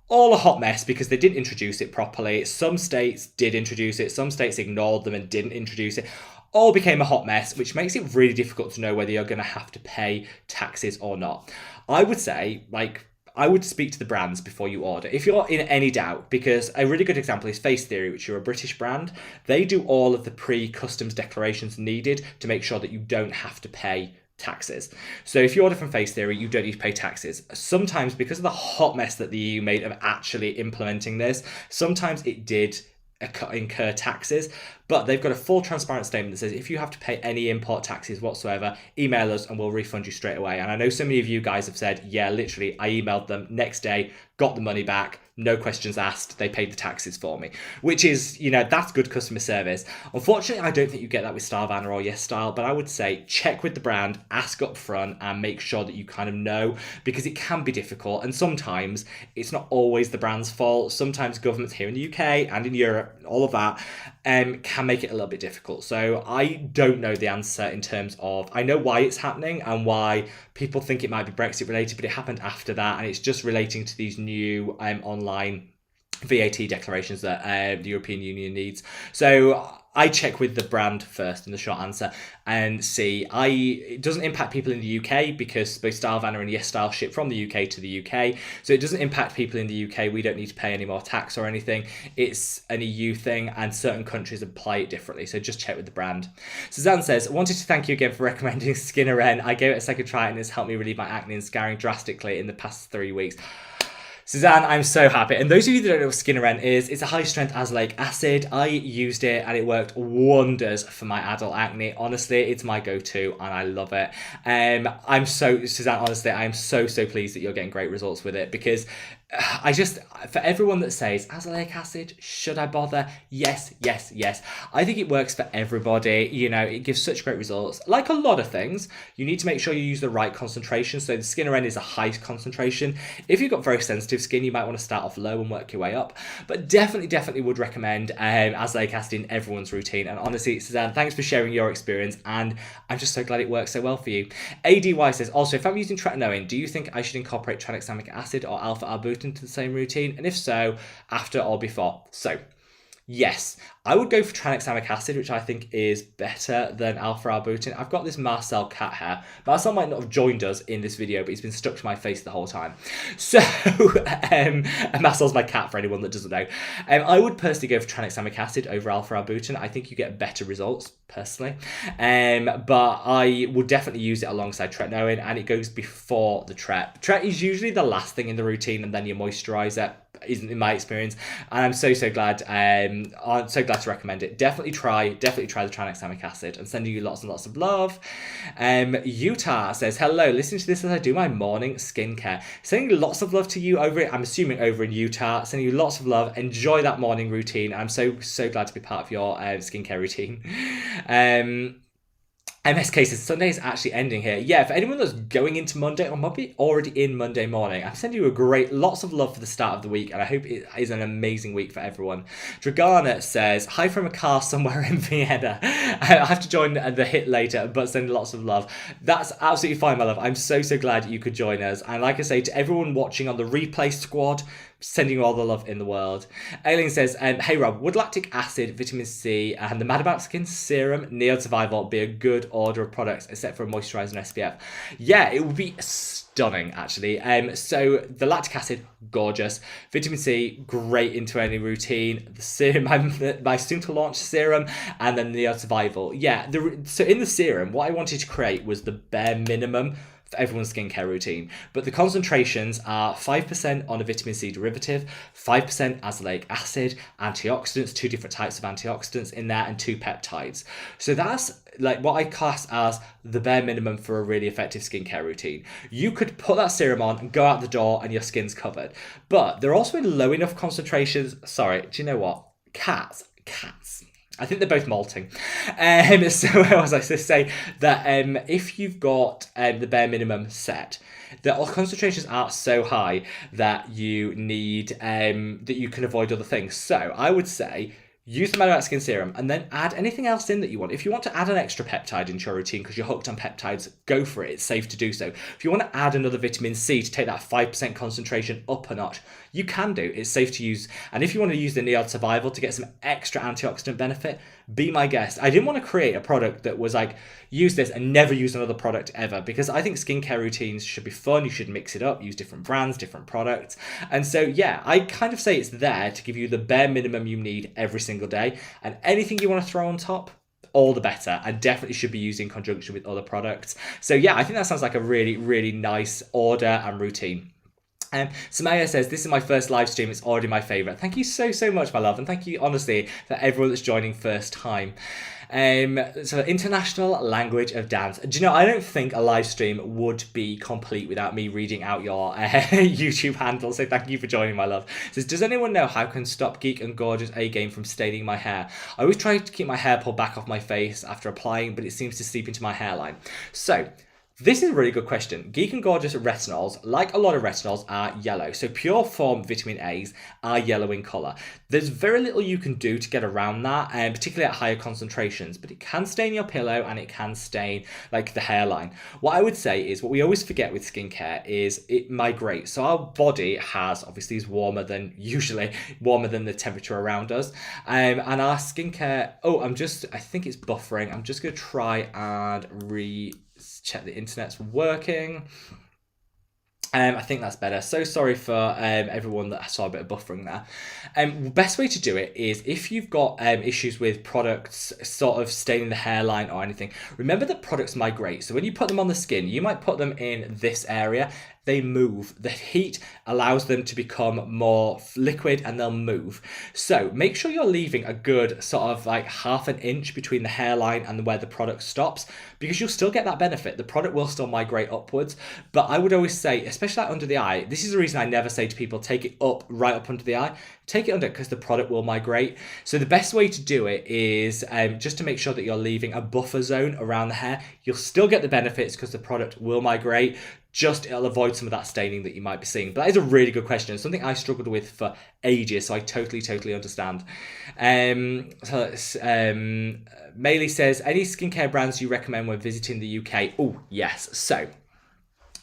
All a hot mess because they didn't introduce it properly. Some states did introduce it, some states ignored them and didn't introduce it. All became a hot mess, which makes it really difficult to know whether you're going to have to pay taxes or not. I would say, I would speak to the brands before you order, if you're in any doubt, because a really good example is Face Theory, which are a British brand. They do all of the pre-customs declarations needed to make sure that you don't have to pay taxes. So if you order from Face Theory, you don't need to pay taxes. Sometimes, because of the hot mess that the EU made of actually implementing this, sometimes it did incur taxes, but they've got a full transparent statement that says if you have to pay any import taxes whatsoever, email us and we'll refund you straight away. And I know so many of you guys have said, yeah, literally, I emailed them next day, got the money back, no questions asked, they paid the taxes for me, which is, you know, that's good customer service. Unfortunately, I don't think you get that with Starvanna or Yes Style, but I would say check with the brand, ask up front, and make sure that you kind of know, because it can be difficult, and sometimes it's not always the brand's fault. Sometimes governments here in the UK and in Europe, all of that, can make it a little bit difficult. So I don't know the answer in terms of, I know why it's happening and why people think it might be Brexit related, but it happened after that, and it's just relating to these new online VAT declarations that the European Union needs. So I check with the brand first in the short answer and see. It doesn't impact people in the UK because both Starvanna and Yes Style ship from the UK to the UK. So it doesn't impact people in the UK. We don't need to pay any more tax or anything. It's an EU thing and certain countries apply it differently. So just check with the brand. Suzanne says, I wanted to thank you again for recommending Skinner N. I gave it a second try and it's helped me relieve my acne and scarring drastically in the past 3 weeks. Suzanne, I'm so happy. And those of you that don't know what Skinner N is, it's a high-strength azelaic acid. I used it and it worked wonders for my adult acne. Honestly, it's my go-to and I love it. Suzanne, honestly, I'm so pleased that you're getting great results with it, because for everyone that says, azelaic acid, should I bother? Yes. I think it works for everybody. You know, it gives such great results. Like a lot of things, you need to make sure you use the right concentration. So the Skinner N is a high concentration. If you've got very sensitive skin, you might want to start off low and work your way up. But definitely would recommend azelaic acid in everyone's routine. And honestly, Suzanne, thanks for sharing your experience. And I'm just so glad it works so well for you. ADY says, also, if I'm using tretinoin, do you think I should incorporate tranexamic acid or alpha-arbutin into the same routine, and if so, after or before? So yes, I would go for tranexamic acid, which I think is better than alpha-arbutin. I've got this Marcel cat hair. Marcel might not have joined us in this video, but he's been stuck to my face the whole time. So, Marcel's my cat, for anyone that doesn't know. I would personally go for tranexamic acid over alpha-arbutin. I think you get better results, personally. But I would definitely use it alongside tretinoin, and it goes before the tret. Tret is usually the last thing in the routine, and then your moisturizer, isn't in my experience, and I'm so glad. I'm so glad to recommend it. Definitely try the tranexamic acid. And sending you lots and lots of love. Utah says, hello, listening to this as I do my morning skincare. Sending you lots of love to you over it. I'm assuming over in Utah. Sending you lots of love. Enjoy that morning routine. I'm so glad to be part of your skincare routine. MSK says, Sunday is actually ending here. Yeah, for anyone that's going into Monday, or might be already in Monday morning, I'm sending you lots of love for the start of the week, and I hope it is an amazing week for everyone. Dragana says, hi from a car somewhere in Vienna. I have to join the hit later, but send lots of love. That's absolutely fine, my love. I'm so glad you could join us. And like I say, to everyone watching on the replay squad, sending you all the love in the world. Aileen says, hey Rob, would lactic acid, vitamin C, and the Mad About Skin serum, Neo Survival be a good order of products except for a moisturizer and SPF? Yeah, it would be stunning, actually. So the lactic acid, gorgeous. Vitamin C, great into any routine. The serum, my soon to launch serum, and then Neo Survival. Yeah, so in the serum, what I wanted to create was the bare minimum for everyone's skincare routine. But the concentrations are 5% on a vitamin C derivative, 5% azelaic acid, antioxidants, 2 different types of antioxidants in there, and 2 peptides. So that's like what I class as the bare minimum for a really effective skincare routine. You could put that serum on and go out the door and your skin's covered. But they're also in low enough concentrations. Sorry, do you know what? Cats. I think they're both molting. So what was I to say? That if you've got the bare minimum set, the concentrations aren't so high that you need that you can avoid other things. So I would say use the Mad Skin Serum and then add anything else in that you want. If you want to add an extra peptide into your routine because you're hooked on peptides, go for it. It's safe to do so. If you want to add another vitamin C to take that 5% concentration up a notch, you can do. It's safe to use. And if you want to use the Neod Survival to get some extra antioxidant benefit, be my guest. I didn't want to create a product that was like, use this and never use another product ever, because I think skincare routines should be fun. You should mix it up, use different brands, different products. And so, yeah, I kind of say it's there to give you the bare minimum you need every single day. And anything you want to throw on top, all the better, and definitely should be used in conjunction with other products. So yeah, I think that sounds like a really, really nice order and routine. Samaya says, this is my first live stream. It's already my favourite. Thank you so, so much, my love. And thank you, honestly, for everyone that's joining first time. So international language of dance. Do you know, I don't think a live stream would be complete without me reading out your YouTube handle. So thank you for joining, my love. It says, does anyone know how I can stop Geek and Gorgeous A-game from staining my hair? I always try to keep my hair pulled back off my face after applying, but it seems to seep into my hairline. So this is a really good question. Geek and Gorgeous retinols, like a lot of retinols, are yellow. So pure form vitamin A's are yellow in colour. There's very little you can do to get around that, and particularly at higher concentrations, but it can stain your pillow and it can stain like the hairline. What I would say is, what we always forget with skincare is it migrates. So our body has, obviously, is warmer than the temperature around us. And our skincare, I think it's buffering. I'm just going to try and check the internet's working. I think that's better. So sorry for everyone that saw a bit of buffering there. The best way to do it is if you've got issues with products sort of staining the hairline or anything, remember that products migrate. So when you put them on the skin, you might put them in this area. They move. The heat allows them to become more liquid and they'll move. So make sure you're leaving a good sort of like half an inch between the hairline and where the product stops, because you'll still get that benefit. The product will still migrate upwards. But I would always say, especially like under the eye, this is the reason I never say to people, take it up, right up under the eye. Take it under, because the product will migrate. So the best way to do it is just to make sure that you're leaving a buffer zone around the hair. You'll still get the benefits because the product will migrate. Just it'll abilide some of that staining that you might be seeing. But that is a really good question. It's something I struggled with for ages, so I totally understand. Maylee says, any skincare brands you recommend when visiting the UK? Oh, yes. So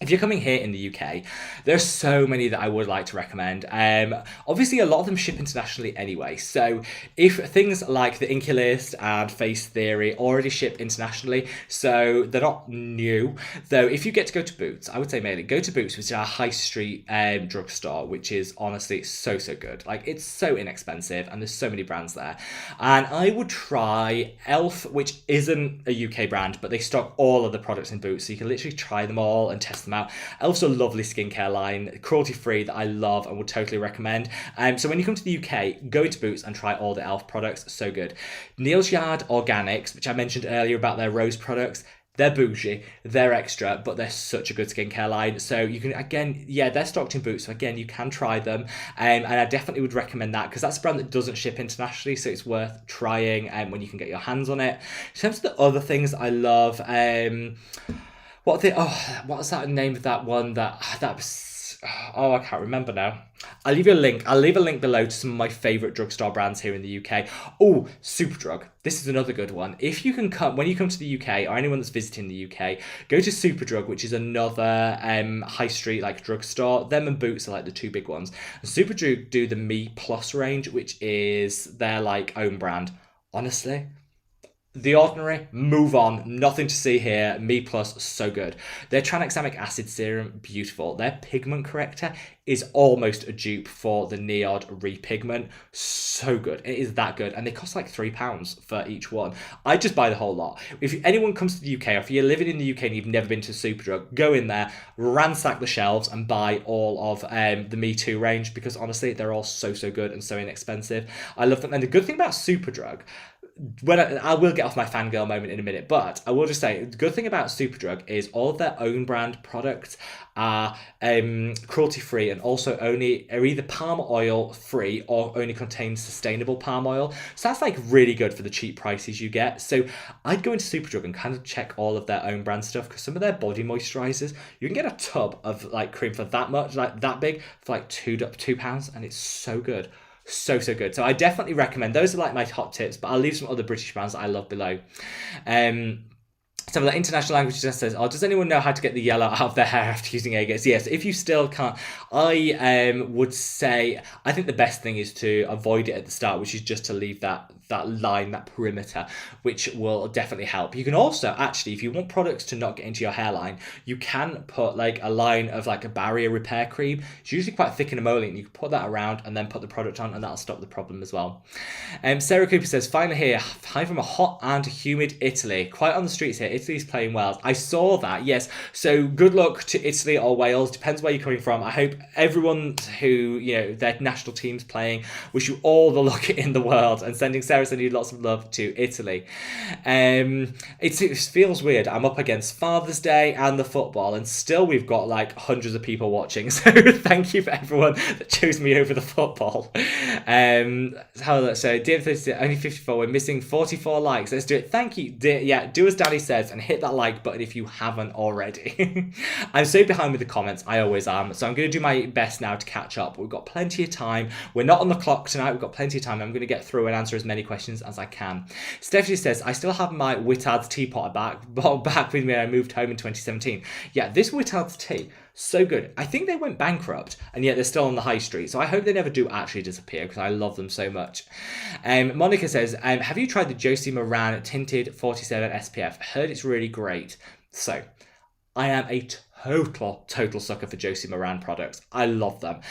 if you're coming here in the UK, there's so many that I would like to recommend. Obviously, a lot of them ship internationally anyway. So if things like the Inky List and Face Theory already ship internationally, so they're not new. Though if you get to go to Boots, I would say mainly go to Boots, which is our high street drugstore, which is honestly so good. Like, it's so inexpensive and there's so many brands there. And I would try Elf, which isn't a UK brand, but they stock all of the products in Boots, so you can literally try them all and test them out. Elf's a lovely skincare line, cruelty-free, that I love and would totally recommend. So when you come to the UK, go into Boots and try all the Elf products. So good. Neal's Yard Organics, which I mentioned earlier about their rose products, they're bougie, they're extra, but they're such a good skincare line. So you can, again, they're stocked in Boots, so again, you can try them. And I definitely would recommend that, because that's a brand that doesn't ship internationally, so it's worth trying when you can get your hands on it. In terms of the other things I love, what's that name of that one that was, I can't remember now. I'll leave you a link. I'll leave a link below to some of my favourite drugstore brands here in the UK. Oh, Superdrug. This is another good one. If you can come, when you come to the UK, or anyone that's visiting the UK, go to Superdrug, which is another high street like drugstore. Them and Boots are like the two big ones. And Superdrug do the Me Plus range, which is their like own brand. Honestly, The Ordinary, move on. Nothing to see here. Me Plus, so good. Their tranexamic acid serum, beautiful. Their pigment corrector is almost a dupe for the Neod Repigment. So good. It is that good. And they cost like £3 for each one. I just buy the whole lot. If anyone comes to the UK, or if you're living in the UK and you've never been to Superdrug, go in there, ransack the shelves and buy all of the Me Too range, because honestly, they're all so good and so inexpensive. I love them. And the good thing about Superdrug, when I will get off my fangirl moment in a minute, but I will just say the good thing about Superdrug is all of their own brand products are cruelty free, and also are either palm oil free or only contain sustainable palm oil. So that's like really good for the cheap prices you get. So I'd go into Superdrug and kind of check all of their own brand stuff, because some of their body moisturizers, you can get a tub of like cream for that much, like that big, for like £2, and it's so good. So good. So I definitely recommend. Those are like my top tips, but I'll leave some other British brands that I love below. Some of the international language just says, does anyone know how to get the yellow out of their hair after using agates? Yes, if you still can't, I would say, I think the best thing is to avoid it at the start, which is just to leave that line, that perimeter, which will definitely help. You can also actually, if you want products to not get into your hairline, you can put like a line of like a barrier repair cream. It's usually quite thick and emollient. You can put that around and then put the product on, and that'll stop the problem as well. Sarah Cooper says, finally here, hi from a hot and humid Italy. Quite on the streets here. Italy's playing Wales. I saw that, yes. So good luck to Italy or Wales, depends where you're coming from. I hope everyone who, you know, their national team's playing, wish you all the luck in the world, and sending you lots of love to Italy. It feels weird. I'm up against Father's Day and the football, and still we've got like hundreds of people watching. So thank you for everyone that chose me over the football. So DM30 only 54. We're missing 44 likes. Let's do it. Thank you. Yeah, do as Danny says and hit that like button if you haven't already. I'm so behind with the comments. I always am. So I'm going to do my best now to catch up. We've got plenty of time. We're not on the clock tonight. We've got plenty of time. I'm going to get through and answer as many questions as I can. Stephanie says, I still have my Wittard's teapot back with me when I moved home in 2017. Yeah, this Wittard's tea, so good. I think they went bankrupt, and yet they're still on the high street. So I hope they never do actually disappear, because I love them so much. Monica says, have you tried the Josie Moran Tinted 47 SPF? Heard it's really great. So I am a total sucker for Josie Moran products. I love them.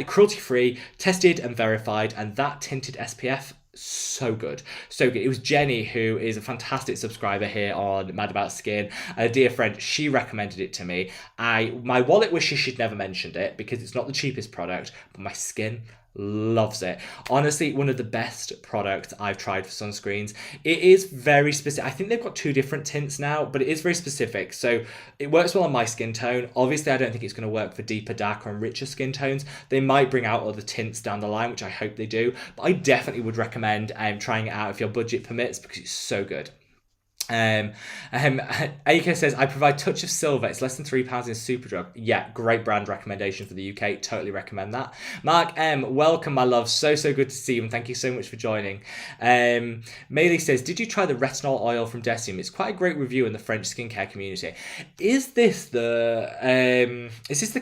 Cruelty-free, tested and verified, and that tinted SPF, so good. It was Jenny, who is a fantastic subscriber here on Mad About Skin, a dear friend. She recommended it to me. My wallet wishes she'd never mentioned it, because it's not the cheapest product, but my skin loves it. Honestly, one of the best products I've tried for sunscreens. It is very specific. I think they've got 2 different tints now, but it is very specific. So it works well on my skin tone. Obviously, I don't think it's going to work for deeper, darker and richer skin tones. They might bring out other tints down the line, which I hope they do. But I definitely would recommend trying it out if your budget permits, because it's so good. Aika says, I provide Touch of Silver. It's less than £3 in Superdrug. Yeah, great brand recommendation for the UK. Totally recommend that. Mark M, welcome, my love. So good to see you, and thank you so much for joining. Maylee says, did you try the retinol oil from Decium? It's quite a great review in the French skincare community. Is this the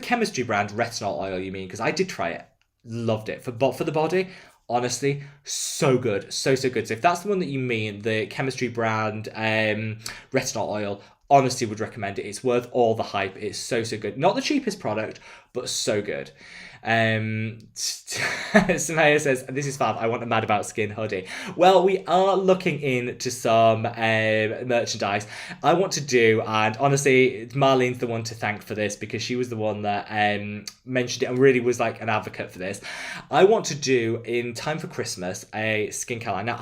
chemistry brand retinol oil you mean? Because I did try it. Loved it. For the body, honestly, so good. So good. So if that's the one that you mean, the chemistry brand retinol oil, honestly would recommend it. It's worth all the hype. It's so good. Not the cheapest product, but so good. Samaya says, this is fab, I want a Mad About Skin hoodie. Well, we are looking into some merchandise I want to do, and honestly, Marlene's the one to thank for this, because she was the one that mentioned it and really was like an advocate for this. I want to do, in time for Christmas, a skincare line. Now,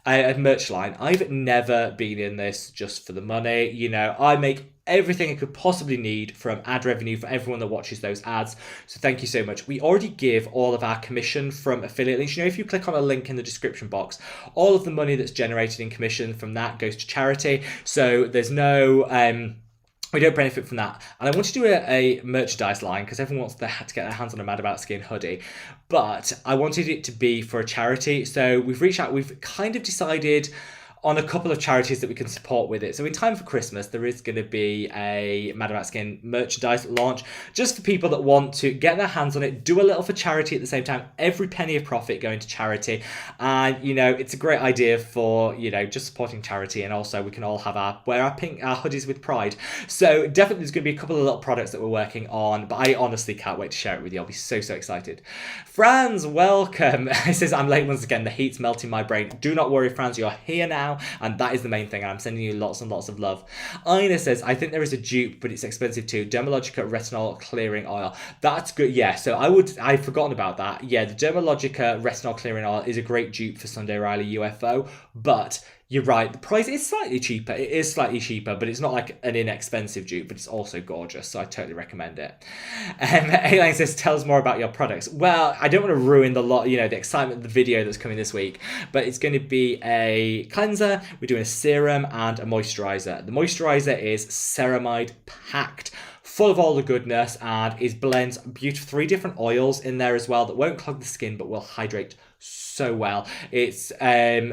a merch line. I've never been in this just for the money. You know, I make everything I could possibly need from ad revenue for everyone that watches those ads. So thank you so much. We already give all of our commission from affiliate links. You know, if you click on a link in the description box, all of the money that's generated in commission from that goes to charity. So there's no... we don't benefit from that. And I want to do a merchandise line, because everyone wants to get their hands on a Mad About Skin hoodie. But I wanted it to be for a charity. So we've reached out. We've kind of decided on a couple of charities that we can support with it. So in time for Christmas, there is going to be a Mad About Skin merchandise launch, just for people that want to get their hands on it, do a little for charity at the same time. Every penny of profit going to charity. And, you know, it's a great idea for, you know, just supporting charity. And also we can all have wear our hoodies with pride. So definitely there's going to be a couple of little products that we're working on, but I honestly can't wait to share it with you. I'll be so excited. Franz, welcome. He says, I'm late once again. The heat's melting my brain. Do not worry, Franz, you're here now. And that is the main thing, and I'm sending you lots and lots of love. Ina says, I think there is a dupe, but it's expensive too. Dermalogica Retinol Clearing Oil. That's good. Yeah, so I've forgotten about that. Yeah, the Dermalogica Retinol Clearing Oil is a great dupe for Sunday Riley UFO, but you're right, the price is slightly cheaper. It is slightly cheaper, but it's not like an inexpensive dupe, but it's also gorgeous, so I totally recommend it. Elaine says, tell us more about your products. Well, I don't want to ruin the excitement of the video that's coming this week, but it's going to be a cleanser, we're doing a serum and a moisturizer. The moisturizer is ceramide packed, full of all the goodness, and it blends beautiful 3 different oils in there as well that won't clog the skin but will hydrate so well. It's I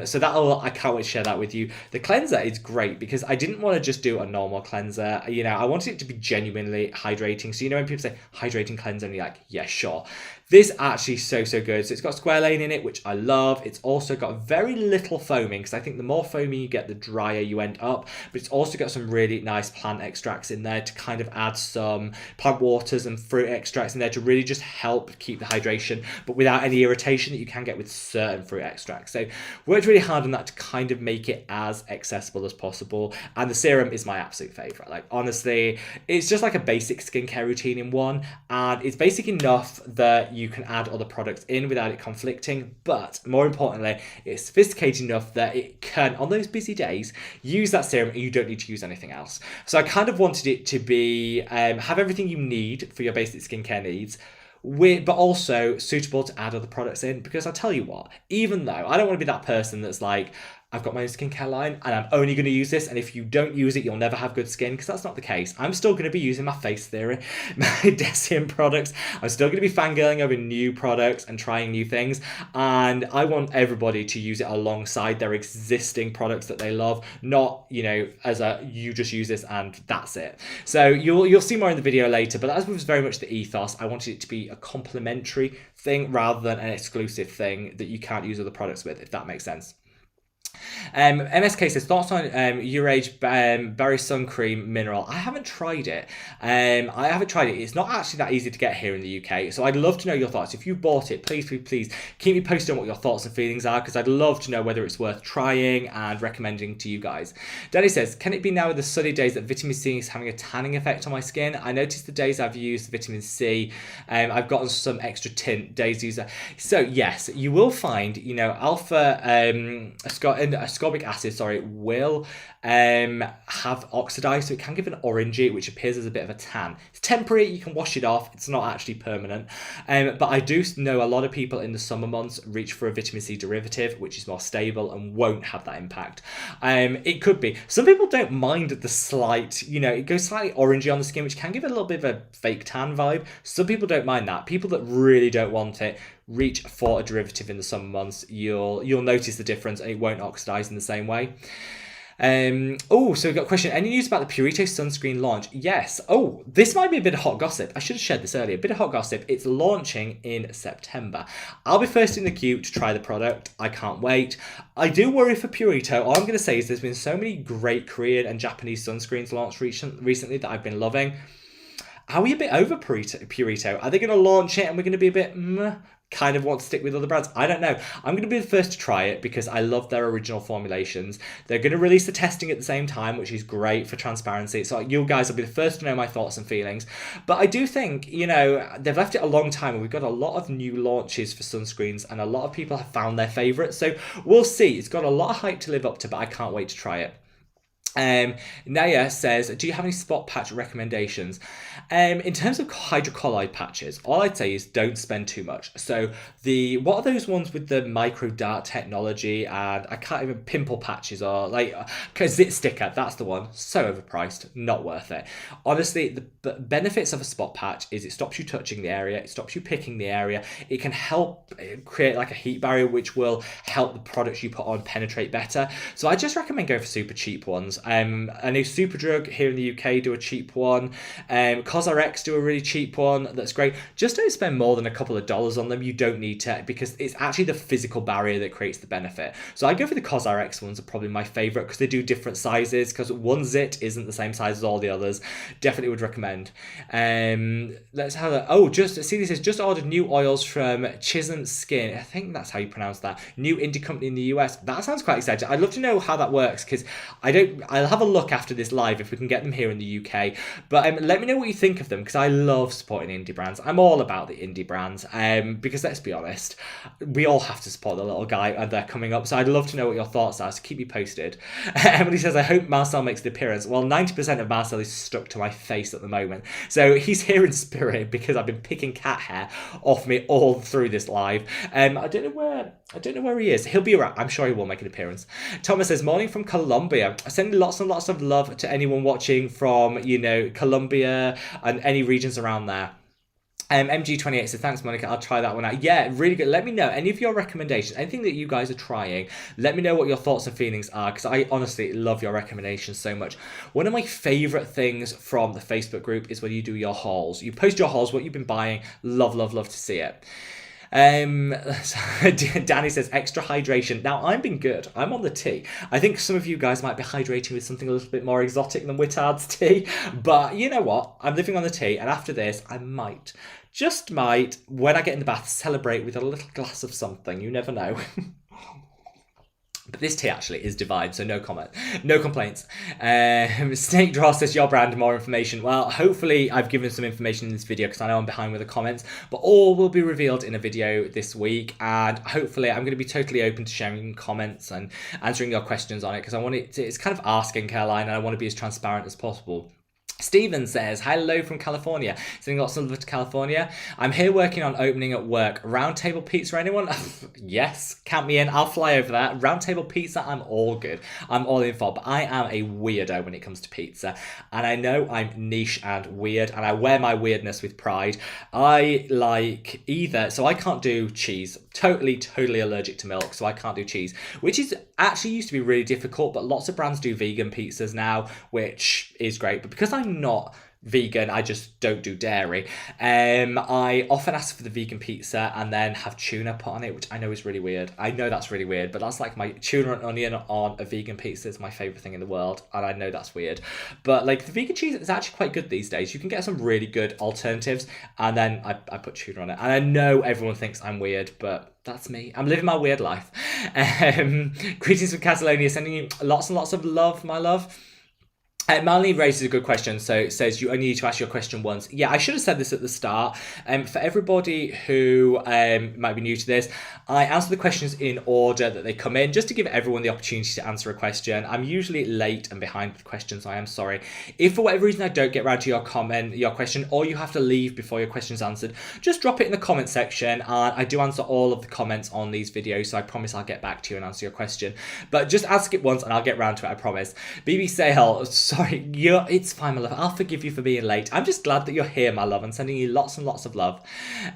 can't wait to share that with you. The cleanser is great because I didn't want to just do a normal cleanser. You know, I wanted it to be genuinely hydrating. So, you know, when people say hydrating cleanser and you're like, yeah, sure. This actually so good. So it's got squalane in it, which I love. It's also got very little foaming, because I think the more foamy you get, the drier you end up. But it's also got some really nice plant extracts in there to kind of add some plant waters and fruit extracts in there to really just help keep the hydration, but without any irritation that you can get with certain fruit extracts. So worked really hard on that to kind of make it as accessible as possible. And the serum is my absolute favorite. Like, honestly, it's just like a basic skincare routine in one, and it's basic enough that you can add other products in without it conflicting, but more importantly, it's sophisticated enough that it can, on those busy days, use that serum and you don't need to use anything else. So I kind of wanted it to be have everything you need for your basic skincare needs, but also suitable to add other products in. Because I tell you what, even though I don't want to be that person that's like, I've got my own skincare line and I'm only going to use this, and if you don't use it, you'll never have good skin, because that's not the case. I'm still going to be using my Face Theory, my Decium products. I'm still going to be fangirling over new products and trying new things, and I want everybody to use it alongside their existing products that they love, not, you know, as a, you just use this and that's it. So you'll see more in the video later, but that was very much the ethos. I wanted it to be a complementary thing rather than an exclusive thing that you can't use other products with, if that makes sense. MSK says, thoughts on Urage Berry Sun Cream Mineral. I haven't tried it. It's not actually that easy to get here in the UK, so I'd love to know your thoughts. If you bought it, please keep me posted on what your thoughts and feelings are, because I'd love to know whether it's worth trying and recommending to you guys. Danny says, can it be now with the sunny days that vitamin C is having a tanning effect on my skin? I noticed the days I've used vitamin C, I've gotten some extra tint days user. So yes, you will find, you know, ascorbic acid, will have oxidized, so it can give an orangey, which appears as a bit of a tan. It's temporary, you can wash it off, it's not actually permanent. But I do know a lot of people in the summer months reach for a vitamin C derivative, which is more stable and won't have that impact. It could be. Some people don't mind the slight, you know, it goes slightly orangey on the skin, which can give it a little bit of a fake tan vibe. Some people don't mind that. People that really don't want it, reach for a derivative in the summer months. You'll notice the difference, and it won't oxidize in the same way. So we've got a question. Any news about the Purito sunscreen launch? Yes. Oh, this might be a bit of hot gossip. I should have shared this earlier. A bit of hot gossip. It's launching in September. I'll be first in the queue to try the product. I can't wait. I do worry for Purito. All I'm going to say is there's been so many great Korean and Japanese sunscreens launched recently that I've been loving. Are we a bit over Purito? Are they going to launch it and we're going to be a bit kind of want to stick with other brands? I don't know. I'm going to be the first to try it because I love their original formulations. They're going to release the testing at the same time, which is great for transparency. So you guys will be the first to know my thoughts and feelings. But I do think, you know, they've left it a long time and we've got a lot of new launches for sunscreens and a lot of people have found their favourites. So we'll see. It's got a lot of hype to live up to, but I can't wait to try it. Naya says, do you have any spot patch recommendations? In terms of hydrocolloid patches, all I'd say is don't spend too much. So what are those ones with the micro dart technology, and I can't even, pimple patches, or like zit sticker, that's the one. So overpriced, not worth it. Honestly, the benefits of a spot patch is it stops you touching the area, it stops you picking the area, it can help create like a heat barrier, which will help the products you put on penetrate better. So I just recommend going for super cheap ones. I know Superdrug here in the UK do a cheap one. CosRx do a really cheap one that's great. Just don't spend more than a couple of dollars on them. You don't need to, because it's actually the physical barrier that creates the benefit. So I go for the CosRx ones, are probably my favorite because they do different sizes, because one zit isn't the same size as all the others. Definitely would recommend. Let's have a, this says just ordered new oils from Chisholm Skin. I think that's how you pronounce that. New indie company in the US. That sounds quite exciting. I'd love to know how that works, because I'll have a look after this live if we can get them here in the UK. But let me know what you think of them, because I love supporting indie brands. I'm all about the indie brands, because let's be honest, we all have to support the little guy and they're coming up. So I'd love to know what your thoughts are, so keep me posted. Emily says, I hope Marcel makes the appearance. Well, 90% of Marcel is stuck to my face at the moment. So he's here in spirit because I've been picking cat hair off me all through this live. I don't know where he is. He'll be around. I'm sure he will make an appearance. Thomas says, morning from Colombia. Sending lots and lots of love to anyone watching from, you know, Colombia and any regions around there. MG28 says, thanks, Monica. I'll try that one out. Yeah, really good. Let me know any of your recommendations, anything that you guys are trying. Let me know what your thoughts and feelings are, because I honestly love your recommendations so much. One of my favorite things from the Facebook group is when you do your hauls. You post your hauls, what you've been buying. Love, love, love to see it. Danny says extra hydration. Now I'm being good. I'm on the tea. I think some of you guys might be hydrating with something a little bit more exotic than Wittard's tea, but you know what? I'm living on the tea, and after this, I might, just might, when I get in the bath, celebrate with a little glass of something. You never know. But this tea actually is divine, so no comment, no complaints. Snake Draw says, your brand, more information. Well, hopefully I've given some information in this video, because I know I'm behind with the comments, but all will be revealed in a video this week, and hopefully I'm going to be totally open to sharing comments and answering your questions on it, because I want it to, it's kind of our skincare line, and I want to be as transparent as possible. Steven says, hello from California. Sending lots of love to California. I'm here working on opening at work. Round table pizza, anyone? Yes, count me in. I'll fly over that. Round table pizza, I'm all good. I'm all in for. But I am a weirdo when it comes to pizza. And I know I'm niche and weird, and I wear my weirdness with pride. I like either, so I can't do cheese. Totally allergic to milk, so I can't do cheese, which is actually used to be really difficult, but lots of brands do vegan pizzas now, which is great. But because I'm not vegan, I just don't do dairy. I often ask for the vegan pizza and then have tuna put on it, which I know is really weird. I know that's really weird, but that's like my tuna and onion on a vegan pizza is my favorite thing in the world, and I know that's weird. But like the vegan cheese is actually quite good these days. You can get some really good alternatives, and then I put tuna on it. And I know everyone thinks I'm weird, but that's me. I'm living my weird life. Greetings from Catalonia, sending you lots and lots of love, my love. Marlene raises a good question. So it says you only need to ask your question once. Yeah, I should have said this at the start. For everybody who might be new to this, I answer the questions in order that they come in, just to give everyone the opportunity to answer a question. I'm usually late and behind with questions. I am sorry. If for whatever reason I don't get around to your question, or you have to leave before your question's answered, just drop it in the comment section. And I do answer all of the comments on these videos, so I promise I'll get back to you and answer your question. But just ask it once and I'll get around to it, I promise. BB Sahel, sorry, it's fine, my love. I'll forgive you for being late. I'm just glad that you're here, my love, and sending you lots and lots of love.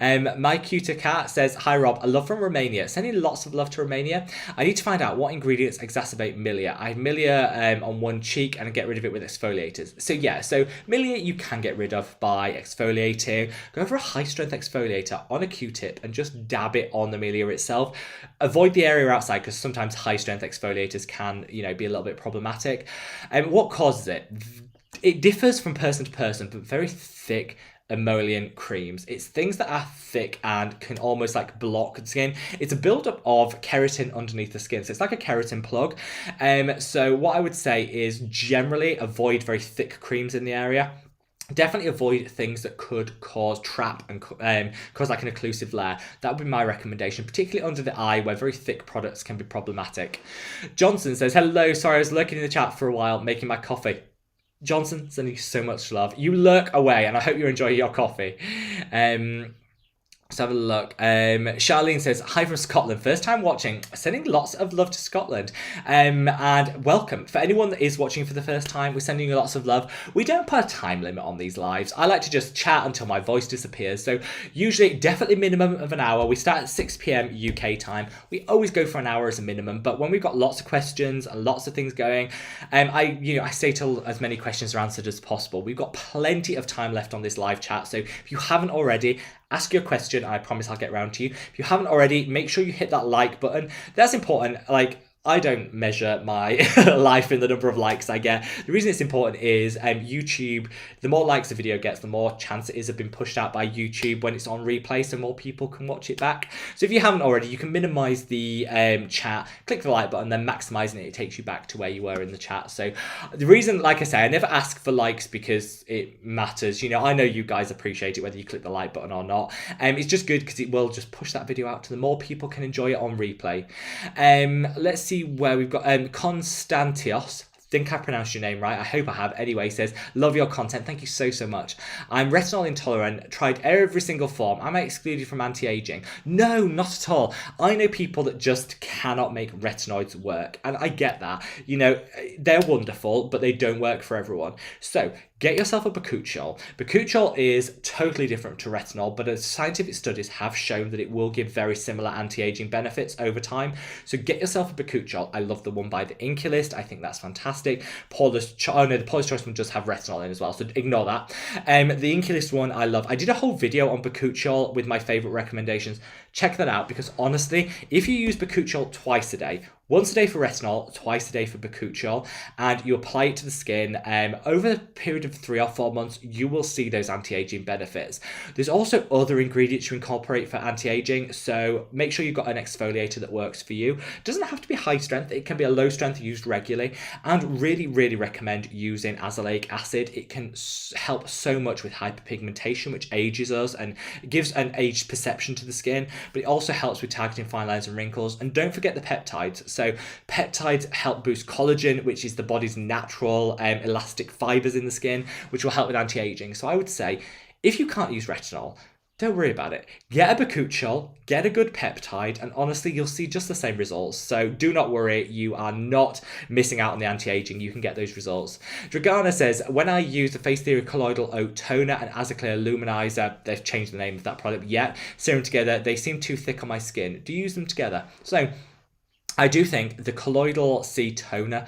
My cuter cat says, hi Rob, I love from Romania. Sending lots of love to Romania. I need to find out what ingredients exacerbate milia. I have milia on one cheek, and I get rid of it with exfoliators. So yeah, so milia you can get rid of by exfoliating. Go for a high strength exfoliator on a Q-tip and just dab it on the milia itself. Avoid the area outside, because sometimes high strength exfoliators can, be a little bit problematic. What causes it? It differs from person to person, but very thick emollient creams. It's things that are thick and can almost like block the skin. It's a buildup of keratin underneath the skin. So it's like a keratin plug. So what I would say is generally avoid very thick creams in the area. Definitely avoid things that could cause trap and cause like an occlusive layer. That would be my recommendation, particularly under the eye where very thick products can be problematic. Johnson says, hello, sorry, I was lurking in the chat for a while making my coffee. Johnson, sending you so much love. You lurk away, and I hope you enjoy your coffee. Let's have a look. Charlene says, hi from Scotland. First time watching. Sending lots of love to Scotland. And welcome. For anyone that is watching for the first time, we're sending you lots of love. We don't put a time limit on these lives. I like to just chat until my voice disappears. So usually, definitely minimum of an hour. We start at 6 p.m. UK time. We always go for an hour as a minimum. But when we've got lots of questions and lots of things going, I stay till as many questions are answered as possible. We've got plenty of time left on this live chat. So if you haven't already, ask your question. I promise I'll get round to you. If you haven't already, make sure you hit that like button. That's important. I don't measure my life in the number of likes I get. The reason it's important is YouTube, the more likes the video gets, the more chance it is of being pushed out by YouTube when it's on replay, so more people can watch it back. So if you haven't already, you can minimize the chat, click the like button, then maximizing it takes you back to where you were in the chat. So the reason, like I say, I never ask for likes because it matters. I know you guys appreciate it whether you click the like button or not. It's just good because it will just push that video out to the more people can enjoy it on replay. Let's see where we've got Constantios. Think I pronounced your name right. I hope I have. Anyway, says, love your content. Thank you so, so much. I'm retinol intolerant. Tried every single form. Am I excluded from anti-aging? No, not at all. I know people that just cannot make retinoids work. And I get that. They're wonderful, but they don't work for everyone. So get yourself a bakuchiol. Bakuchiol is totally different to retinol, but scientific studies have shown that it will give very similar anti-aging benefits over time. So get yourself a bakuchiol. I love the one by the Inculist. I think that's fantastic. The Paula's Choice one does have retinol in as well, so ignore that. The Inculist one I love. I did a whole video on bakuchiol with my favorite recommendations. Check that out, because honestly, if you use bakuchiol twice a day, once a day for retinol, twice a day for bakuchiol, and you apply it to the skin, over a period of 3 or 4 months, you will see those anti-aging benefits. There's also other ingredients to incorporate for anti-aging, so make sure you've got an exfoliator that works for you. It doesn't have to be high strength, it can be a low strength used regularly, and really recommend using azelaic acid. It can help so much with hyperpigmentation, which ages us and gives an aged perception to the skin, but it also helps with targeting fine lines and wrinkles. And don't forget the peptides. So peptides help boost collagen, which is the body's natural elastic fibers in the skin, which will help with anti-aging. So I would say, if you can't use retinol, don't worry about it. Get a bakuchiol, get a good peptide, and honestly, you'll see just the same results. So do not worry, you are not missing out on the anti-aging. You can get those results. Dragana says, when I use the Face Theory Colloidal Oat Toner and Azoclear Luminizer, they've changed the name of that product yet, serum together, they seem too thick on my skin. Do you use them together? So I do think the Colloidal C Toner,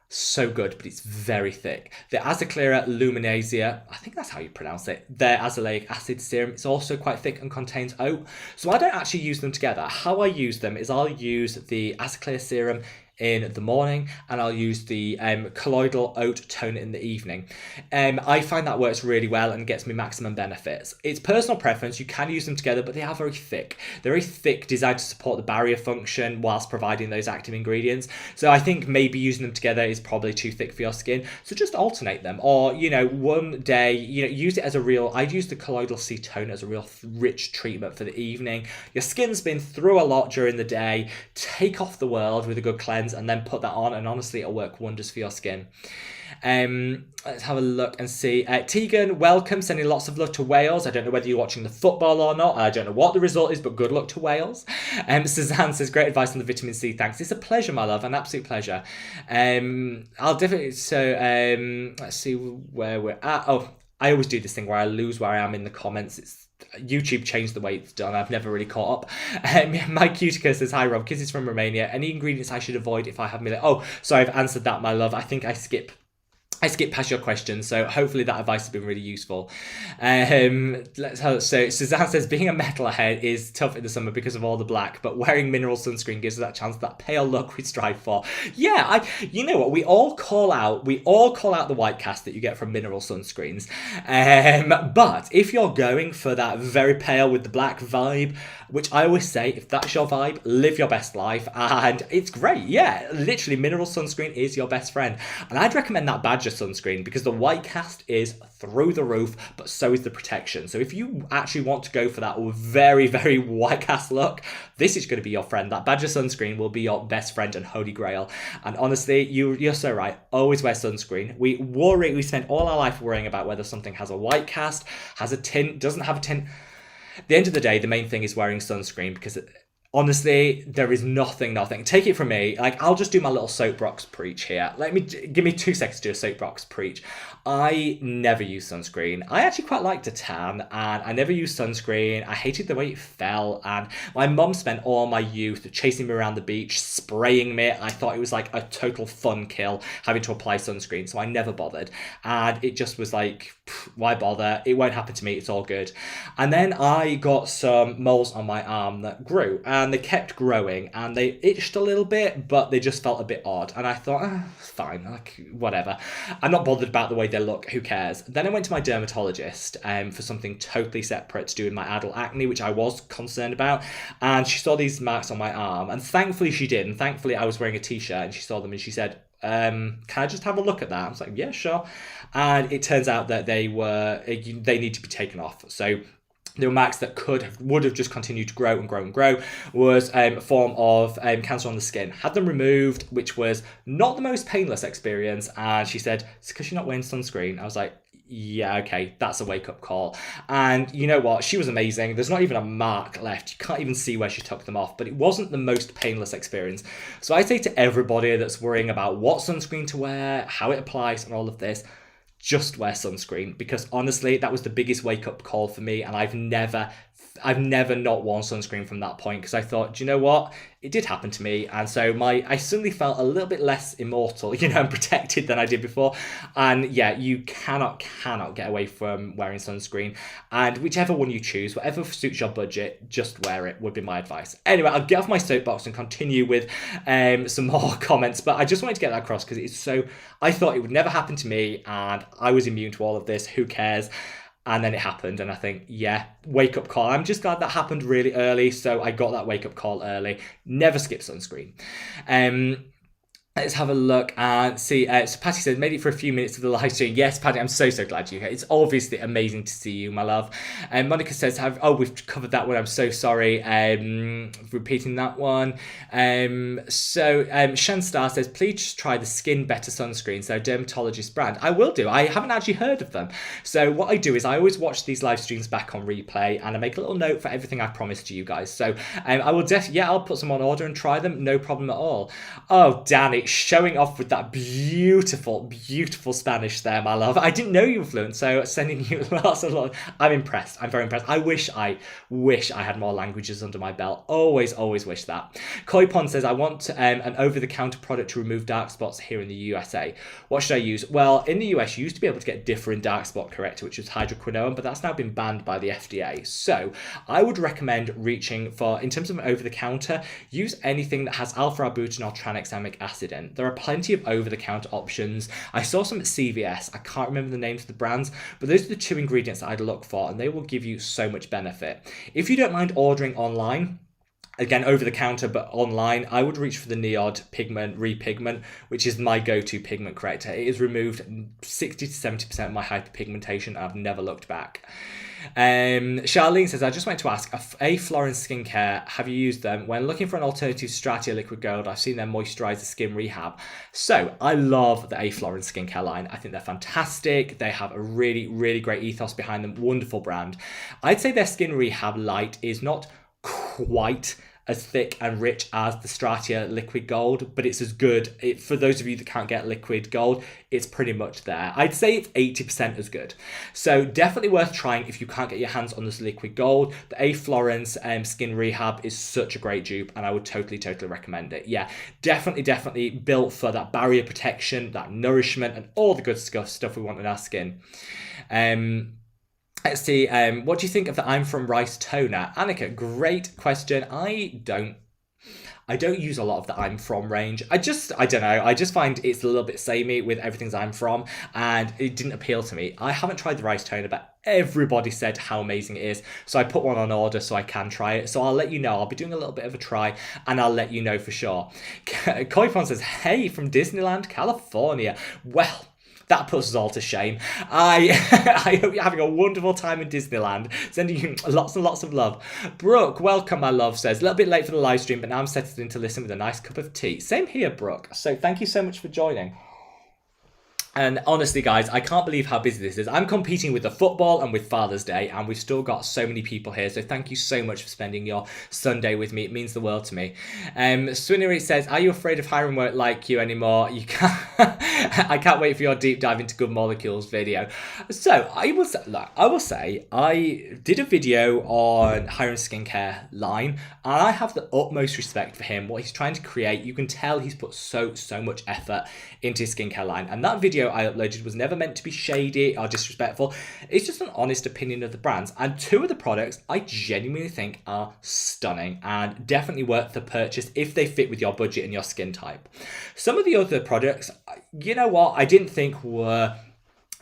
so good, but it's very thick. The Azoclear Luminizia, I think that's how you pronounce it, their azelaic acid serum, it's also quite thick and contains oat. So I don't actually use them together. How I use them is I'll use the Azoclear serum in the morning, and I'll use the colloidal oat toner in the evening. I find that works really well and gets me maximum benefits. It's personal preference. You can use them together, but they are very thick. They're very thick, designed to support the barrier function whilst providing those active ingredients. So I think maybe using them together is probably too thick for your skin. So just alternate them, or one day use it as a real. I'd use the colloidal C toner as a real rich treatment for the evening. Your skin's been through a lot during the day. Take off the world with a good cleanse, and then put that on, and honestly, it'll work wonders for your skin. Let's have a look and see. Tegan, welcome, sending lots of love to Wales. I don't know whether you're watching the football or not. I don't know what the result is, but good luck to Wales. Suzanne says, great advice on the vitamin C. Thanks. It's a pleasure, my love, an absolute pleasure. I'll definitely. So let's see where we're at. Oh, I always do this thing where I lose where I am in the comments. YouTube changed the way it's done. I've never really caught up. My Cutica says, hi Rob, kisses from Romania. Any ingredients I should avoid if I have millet? Oh, sorry, I've answered that, my love. I think I skipped past your question, so hopefully that advice has been really useful. So Suzanne says, being a metalhead is tough in the summer because of all the black, but wearing mineral sunscreen gives us that chance, that pale look we strive for. Yeah, you know what, we all call out the white cast that you get from mineral sunscreens. But if you're going for that very pale with the black vibe, which I always say, if that's your vibe, live your best life, and it's great. Yeah, literally, mineral sunscreen is your best friend, and I'd recommend that Badger sunscreen because the white cast is through the roof, but so is the protection. So if you actually want to go for that very white cast look, this is going to be your friend. That Badger sunscreen will be your best friend and holy grail. And honestly, you're so right. Always wear sunscreen. We spend all our life worrying about whether something has a white cast, has a tint, doesn't have a tint. At the end of the day, the main thing is wearing sunscreen, because honestly, there is nothing. Take it from me. Like, I'll just do my little soapbox preach here. Give me 2 seconds to do a soapbox preach. I never use sunscreen. I actually quite like to tan, and I never use sunscreen. I hated the way it felt, and my mum spent all my youth chasing me around the beach, spraying me. I thought it was like a total fun kill having to apply sunscreen, so I never bothered. And it just was like, why bother? It won't happen to me. It's all good. And then I got some moles on my arm that grew, and they kept growing, and they itched a little bit, but they just felt a bit odd. And I thought, fine, like, whatever. I'm not bothered about the way they look, who cares? Then I went to my dermatologist for something totally separate to do with my adult acne, which I was concerned about, and she saw these marks on my arm, and thankfully she did, and thankfully I was wearing a t-shirt, and she saw them, and she said, can I just have a look at that? I was like, yeah, sure. And it turns out that they need to be taken off. So the marks that would have just continued to grow and grow was a form of cancer on the skin. Had them removed, which was not the most painless experience. And she said, it's because you're not wearing sunscreen. I was like, yeah, okay, that's a wake-up call. And you know what? She was amazing. There's not even a mark left. You can't even see where she took them off, but it wasn't the most painless experience. So I say to everybody that's worrying about what sunscreen to wear, how it applies, and all of this, just wear sunscreen, because honestly, that was the biggest wake up call for me, and I've never not worn sunscreen from that point, because I thought, do you know what? It did happen to me, and so I suddenly felt a little bit less immortal, and protected than I did before. And yeah, you cannot get away from wearing sunscreen, and whichever one you choose, whatever suits your budget, just wear it, would be my advice. Anyway, I'll get off my soapbox and continue with some more comments, but I just wanted to get that across because it's so, I thought it would never happen to me, and I was immune to all of this, who cares? And then it happened, and I think, yeah, wake up call. I'm just glad that happened really early, so I got that wake up call early. Never skip sunscreen. Let's have a look and see. So Patty says, made it for a few minutes of the live stream. Yes, Patty, I'm so glad you're here. It's obviously amazing to see you, my love. And Monica says, we've covered that one. I'm so sorry repeating that one. Shan Star says, please just try the Skin Better sunscreen, so dermatologist brand. I will do. I haven't actually heard of them. So what I do is I always watch these live streams back on replay, and I make a little note for everything I promised to you guys. So I will I'll put some on order and try them. No problem at all. Oh, Danny, showing off with that beautiful Spanish there, my love. I didn't know you were fluent, so sending you lots. I'm impressed. I'm very impressed. I wish I had more languages under my belt. Always wish that. Koi Pond says, I want an over-the-counter product to remove dark spots here in the USA. What should I use? Well, in the US, you used to be able to get different dark spot corrector, which was hydroquinone, but that's now been banned by the FDA. So I would recommend reaching for, in terms of an over-the-counter, use anything that has alpha-arbutinol tranexamic acid. There are plenty of over-the-counter options. I saw some at CVS. I can't remember the names of the brands, but those are the two ingredients that I'd look for, and they will give you so much benefit. If you don't mind ordering online, again, over the counter, but online, I would reach for the Neod Pigment Repigment, which is my go-to pigment corrector. It has removed 60 to 70% of my hyperpigmentation, and I've never looked back. Charlene says, I just want to ask, A Florence Skincare, have you used them? When looking for an alternative to Stratia Liquid Gold, I've seen their moisturizer skin rehab. So I love the A Florence Skincare line. I think they're fantastic. They have a really great ethos behind them. Wonderful brand. I'd say their skin rehab light is not quite as thick and rich as the Stratia Liquid Gold, but it's as good. For those of you that can't get Liquid Gold, it's pretty much there. I'd say it's 80% as good. So definitely worth trying if you can't get your hands on this Liquid Gold. The A Florence Skin Rehab is such a great dupe, and I would totally recommend it. Yeah, definitely built for that barrier protection, that nourishment, and all the good stuff we want in our skin. Let's see, what do you think of the I'm From Rice toner? Annika, great question. I don't use a lot of the I'm From range. I don't know. I just find it's a little bit samey with everything's I'm From, and it didn't appeal to me. I haven't tried the rice toner, but everybody said how amazing it is. So I put one on order so I can try it. So I'll let you know. I'll be doing a little bit of a try, and I'll let you know for sure. Koifon says, hey, from Disneyland, California. Well, that puts us all to shame. I hope you're having a wonderful time in Disneyland. Sending you lots and lots of love. Brooke, welcome, my love, says, a little bit late for the live stream, but now I'm settled in to listen with a nice cup of tea. Same here, Brooke. So thank you so much for joining. And honestly, guys, I can't believe how busy this is. I'm competing with the football and with Father's Day, and we've still got so many people here. So thank you so much for spending your Sunday with me. It means the world to me. Swinnery says, are you afraid of hiring won't like you anymore? You can't. I can't wait for your deep dive into Good Molecules video. So I will say, I did a video on Hiram Skincare line, and I have the utmost respect for him. What he's trying to create, you can tell he's put so much effort into his skincare line. And that video I uploaded was never meant to be shady or disrespectful. It's just an honest opinion of the brands, and two of the products I genuinely think are stunning and definitely worth the purchase if they fit with your budget and your skin type. Some of the other products, you know what, I didn't think were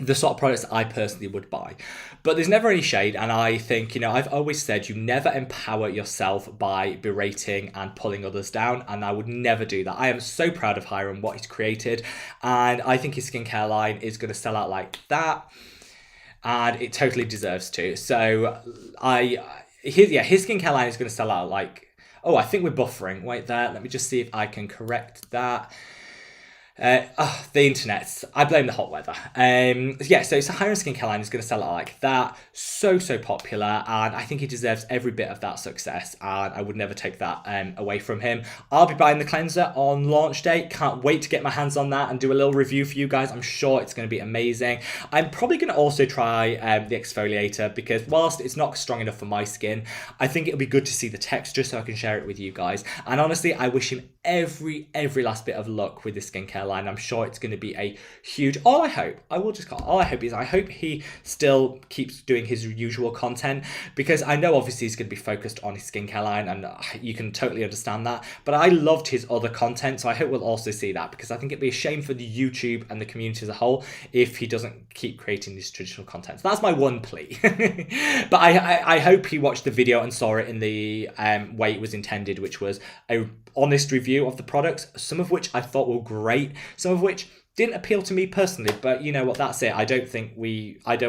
the sort of products that I personally would buy. But there's never any shade, and I think, I've always said you never empower yourself by berating and pulling others down, and I would never do that. I am so proud of Hiram, what he's created, and I think his skincare line is going to sell out like that, and it totally deserves to. So his skincare line is going to sell out like, I think we're buffering. Wait there, let me just see if I can correct that. The internet. I blame the hot weather. Yeah, so Sahara Skincare line is going to sell it like that. So popular, and I think he deserves every bit of that success, and I would never take that away from him. I'll be buying the cleanser on launch day. Can't wait to get my hands on that and do a little review for you guys. I'm sure it's going to be amazing. I'm probably going to also try the exfoliator, because whilst it's not strong enough for my skin, I think it'll be good to see the texture so I can share it with you guys. And honestly, I wish him every last bit of luck with the skincare line. I'm sure it's going to be a huge, all I hope he still keeps doing his usual content, because I know obviously he's going to be focused on his skincare line, and you can totally understand that, but I loved his other content, so I hope we'll also see that, because I think it'd be a shame for the YouTube and the community as a whole if he doesn't keep creating this traditional content. So that's my one plea. But I hope he watched the video and saw it in the way it was intended, which was a honest review of the products, some of which I thought were great, some of which didn't appeal to me personally, but you know what, that's it. I don't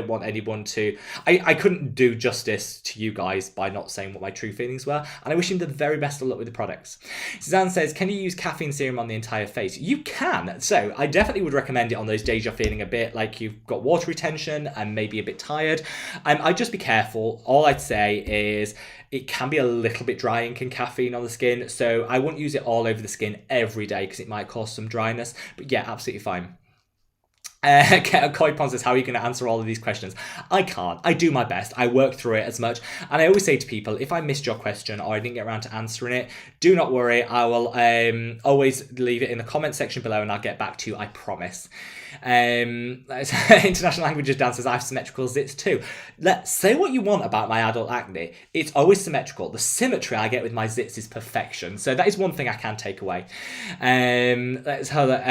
want anyone to, I couldn't do justice to you guys by not saying what my true feelings were, and I wish him the very best of luck with the products. Suzanne says, can you use caffeine serum on the entire face? You can, so I definitely would recommend it on those days you're feeling a bit like you've got water retention and maybe a bit tired. I'd just be careful. All I'd say is, it can be a little bit drying, caffeine on the skin, so I wouldn't use it all over the skin every day because it might cause some dryness, but yeah, absolutely fine. Koi Pon says, how are you going to answer all of these questions? I can't. I do my best. I work through it as much. And I always say to people, if I missed your question or I didn't get around to answering it, do not worry. I will always leave it in the comment section below and I'll get back to you, I promise. International Languages Dan says, I have symmetrical zits too. Let's say what you want about my adult acne. It's always symmetrical. The symmetry I get with my zits is perfection. So that is one thing I can take away. Let's have that.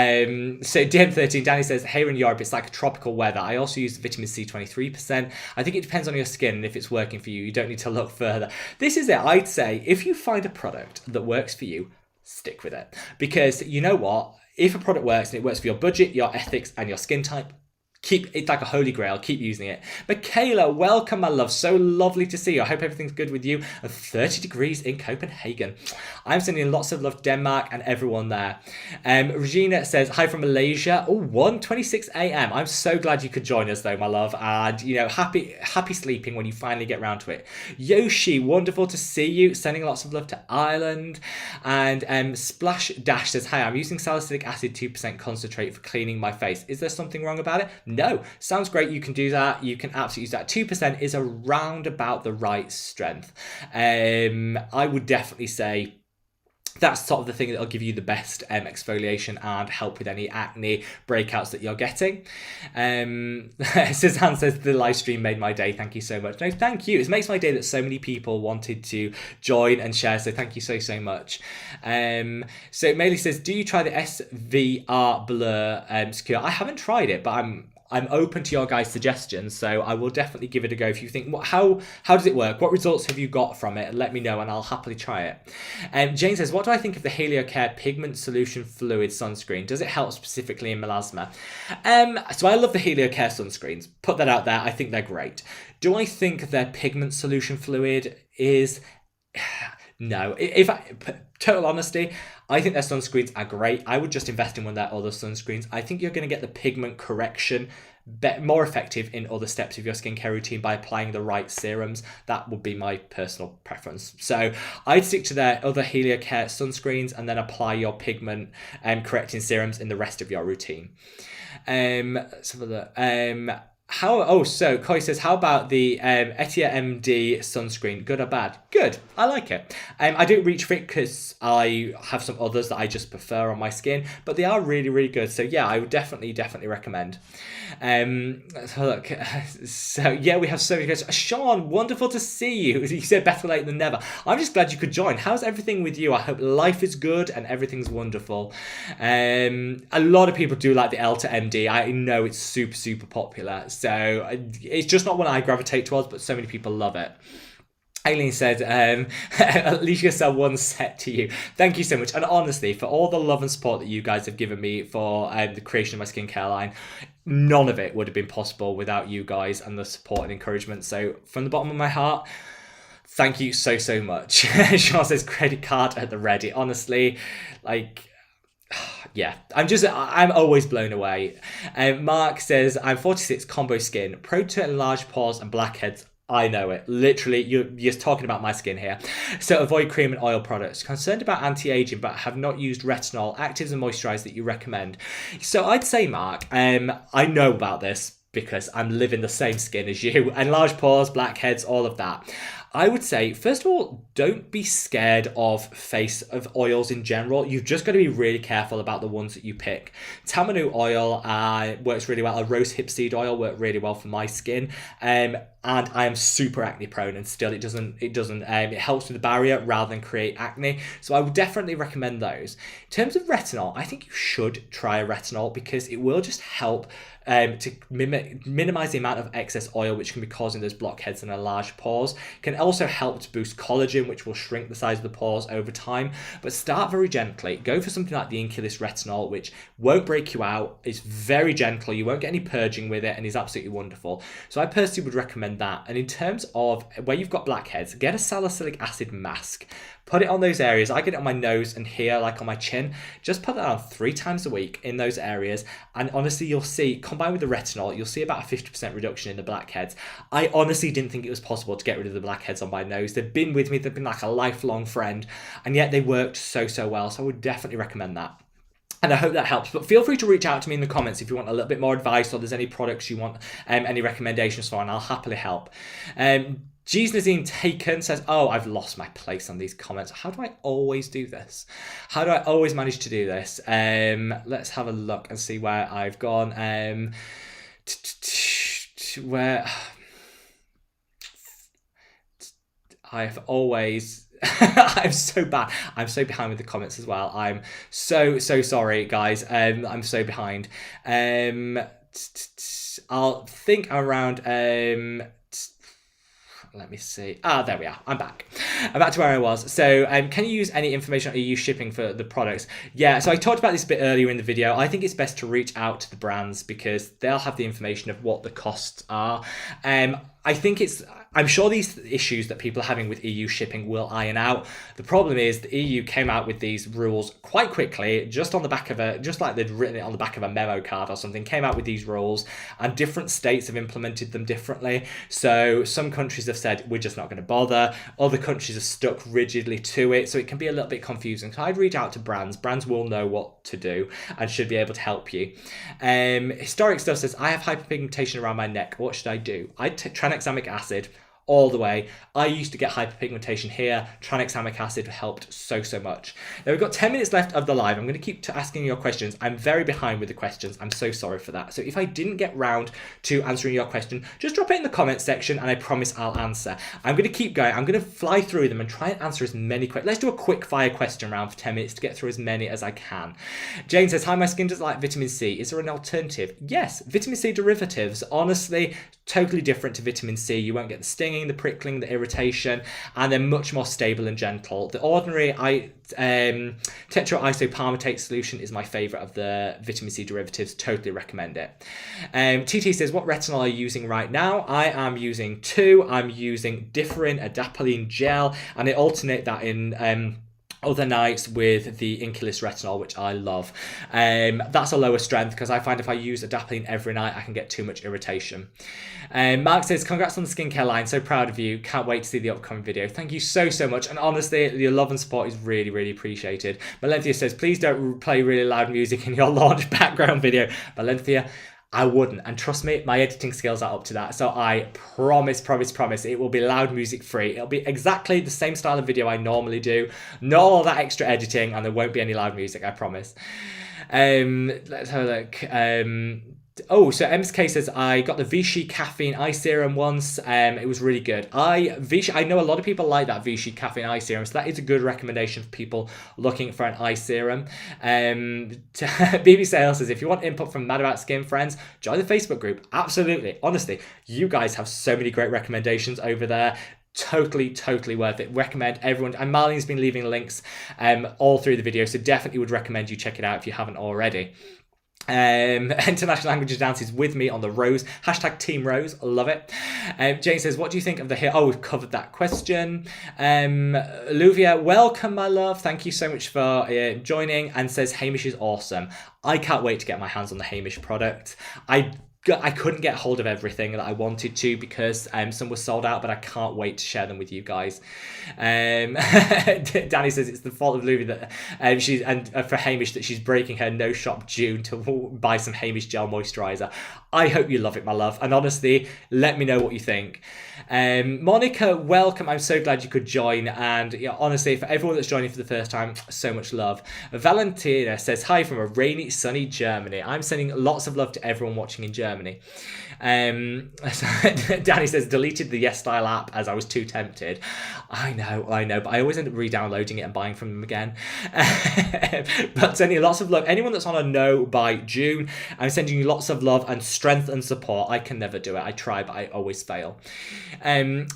So DM13, Danny says, here in Europe, it's like tropical weather. I also use vitamin C 23%. I think it depends on your skin and if it's working for you. You don't need to look further. This is it. I'd say if you find a product that works for you, stick with it. Because you know what? If a product works and it works for your budget, your ethics, and your skin type, keep it like a holy grail. Keep using it. Michaela, welcome, my love. So lovely to see you. I hope everything's good with you. 30 degrees in Copenhagen. I'm sending lots of love to Denmark and everyone there. Regina says, hi from Malaysia. Oh, 1:26 a.m. I'm so glad you could join us though, my love. And, you know, happy sleeping when you finally get round to it. Yoshi, wonderful to see you. Sending lots of love to Ireland. And Splash Dash says, hi, I'm using salicylic acid 2% concentrate for cleaning my face. Is there something wrong about it? No, sounds great. You can do that. You can absolutely use that. 2% is around about the right strength. I would definitely say that's sort of the thing that'll give you the best exfoliation and help with any acne breakouts that you're getting. Suzanne says, the live stream made my day. Thank you so much. No, thank you. It makes my day that so many people wanted to join and share. So thank you so much. So Maylee says, do you try the SVR Blur Secure? I haven't tried it, but I'm open to your guys' suggestions, so I will definitely give it a go. If you think, how does it work? What results have you got from it? Let me know and I'll happily try it. Jane says, what do I think of the HelioCare Pigment Solution Fluid Sunscreen? Does it help specifically in melasma? So I love the HelioCare sunscreens. Put that out there. I think they're great. Do I think their pigment solution fluid is... No. Total honesty, I think their sunscreens are great. I would just invest in one of their other sunscreens. I think you're going to get the pigment correction more effective in other steps of your skincare routine by applying the right serums. That would be my personal preference. So I'd stick to their other HelioCare sunscreens and then apply your pigment correcting serums in the rest of your routine. So Koi says, how about the Etia MD sunscreen? Good or bad? Good. I like it. I don't reach for it because I have some others that I just prefer on my skin, but they are really good. So yeah, I would definitely recommend. Look. So yeah, we have so many guys. Sean, wonderful to see you. You said better late than never. I'm just glad you could join. How's everything with you? I hope life is good and everything's wonderful. A lot of people do like the Elta MD. I know it's super popular. So it's just not one I gravitate towards, but so many people love it. Aileen said, Alicia sell one set to you. Thank you so much. And honestly, for all the love and support that you guys have given me for the creation of my skincare line, none of it would have been possible without you guys and the support and encouragement. So from the bottom of my heart, thank you so much. Sean says, credit card at the ready. Honestly, like... yeah. I'm always blown away. Mark says, I'm 46, combo skin, prone to enlarged pores and blackheads. I know it. Literally, you're just talking about my skin here. So avoid cream and oil products. Concerned about anti-aging, but have not used retinol, actives and moisturisers that you recommend. So I'd say, Mark, I know about this because I'm living the same skin as you. Enlarged pores, blackheads, all of that. I would say, first of all, don't be scared of oils in general. You've just got to be really careful about the ones that you pick. Tamanu oil works really well. A rosehip seed oil worked really well for my skin. And I am super acne prone, and still it helps with the barrier rather than create acne. So I would definitely recommend those. In terms of retinol, I think you should try a retinol because it will just help to minimize the amount of excess oil which can be causing those blockheads and enlarged pores. It can also help to boost collagen, which will shrink the size of the pores over time. But start very gently. Go for something like the enquiries retinol, which won't break you out. It's very gentle. You won't get any purging with it, and is absolutely wonderful. So I personally would recommend that. And in terms of where you've got blackheads, get a salicylic acid mask. Put it on those areas. I get it on my nose and here, like on my chin. Just put that on 3 times a week in those areas. And honestly, you'll see, combined with the retinol, you'll see about a 50% reduction in the blackheads. I honestly didn't think it was possible to get rid of the blackheads on my nose. They've been with me. They've been like a lifelong friend. And yet they worked so well. So I would definitely recommend that. And I hope that helps. But feel free to reach out to me in the comments if you want a little bit more advice or there's any products you want any recommendations for, and I'll happily help. G's Nazim Taken says, oh, I've lost my place on these comments. How do I always do this? How do I always manage to do this? Let's have a look and see where I've gone. Where I've always... I'm so bad. I'm so behind with the comments as well. I'm so sorry, guys. I'm so behind. I'll think around... Let me see. There we are. I'm back. I'm back to where I was. So can you use any information on EU shipping for the products? Yeah, so I talked about this a bit earlier in the video. I think it's best to reach out to the brands because they'll have the information of what the costs are. I'm sure these issues that people are having with EU shipping will iron out. The problem is the EU came out with these rules quite quickly, just like they'd written it on the back of a memo card or something, came out with these rules, and different states have implemented them differently. So some countries have said, we're just not going to bother. Other countries are stuck rigidly to it. So it can be a little bit confusing. So I'd reach out to brands. Brands will know what to do and should be able to help you. Historic Stuff says, I have hyperpigmentation around my neck. What should I do? I'd take tranexamic acid all the way. I used to get hyperpigmentation here. Tranexamic acid helped so much. Now we've got 10 minutes left of the live. I'm going to keep asking your questions. I'm very behind with the questions. I'm so sorry for that. So if I didn't get round to answering your question, just drop it in the comments section and I promise I'll answer. I'm going to keep going. I'm going to fly through them and try and answer as many questions. Let's do a quick fire question round for 10 minutes to get through as many as I can. Jane says, hi, my skin doesn't like vitamin C. Is there an alternative? Yes, vitamin C derivatives. Honestly, totally different to vitamin C. You won't get the stinging, the prickling, the irritation, and they're much more stable and gentle. The ordinary tetraisopalmitate solution is my favorite of the vitamin C derivatives. Totally recommend it. TT says, what retinol are you using right now? I am using 2. I'm using different adapalene gel, and I alternate that in other nights with the enquiries retinol, which I love. That's a lower strength because I find if I use adapalene every night, I can get too much irritation. Mark says, congrats on the skincare line. So proud of you. Can't wait to see the upcoming video. Thank you so much. And honestly, your love and support is really appreciated. Malenthea says, please don't play really loud music in your launch background video. Malenthea, I wouldn't, and trust me, my editing skills are up to that. So I promise, it will be loud music free. It'll be exactly the same style of video I normally do. Not all that extra editing, and there won't be any loud music, I promise. Let's have a look. Oh, so MSK says, I got the Vichy caffeine eye serum once. It was really good. I know a lot of people like that Vichy caffeine eye serum, so that is a good recommendation for people looking for an eye serum. BB Sales says, if you want input from Mad About Skin friends, join the Facebook group. Absolutely. Honestly, you guys have so many great recommendations over there. Totally worth it. Recommend everyone. And Marlene's been leaving links all through the video, so definitely would recommend you check it out if you haven't already. International Languages Dances with me on the Rose. Hashtag Team Rose. Love it. Jane says, what do you think of the hair? Oh, we've covered that question. Luvia, welcome, my love. Thank you so much for joining, and says Hamish is awesome. I can't wait to get my hands on the Hamish product. I couldn't get hold of everything that I wanted to because some were sold out, but I can't wait to share them with you guys. Danny says it's the fault of Louie that for Hamish that she's breaking her no shop June to buy some Hamish gel moisturizer. I hope you love it, my love, and honestly, let me know what you think. Monica, welcome. I'm so glad you could join, and yeah, honestly, for everyone that's joining for the first time, so much love. Valentina says hi from a rainy, sunny Germany. I'm sending lots of love to everyone watching in Germany. Danny says deleted the Yes Style app as I was too tempted. I know, but I always end up re-downloading it and buying from them again. But sending lots of love. Anyone that's on a no by June, I'm sending you lots of love and strength and support. I can never do it. I try, but I always fail.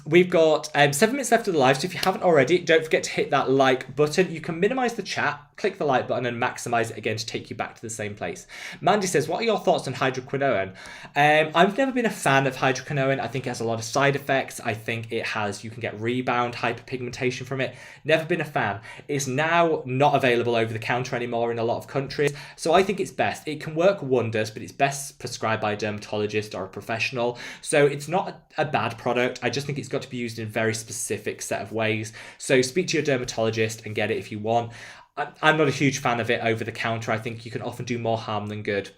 We've got 7 minutes left of the live, so if you haven't already, don't forget to hit that like button. You can minimize the chat, click the like button, and maximize it again to take you back to the same place. Mandy says, what are your thoughts on hydroquinone? I've never been a fan of hydroquinone. I think it has a lot of side effects. I think you can get rebound hyperpigmentation from it. Never been a fan. It's now not available over the counter anymore in a lot of countries, so I think it's best. It can work wonders, but it's best prescribed by a dermatologist or a professional, so it's not a bad product. I just think it's got to be used in a very specific set of ways, so speak to your dermatologist and get it if you want. I'm not a huge fan of it over the counter. I think you can often do more harm than good.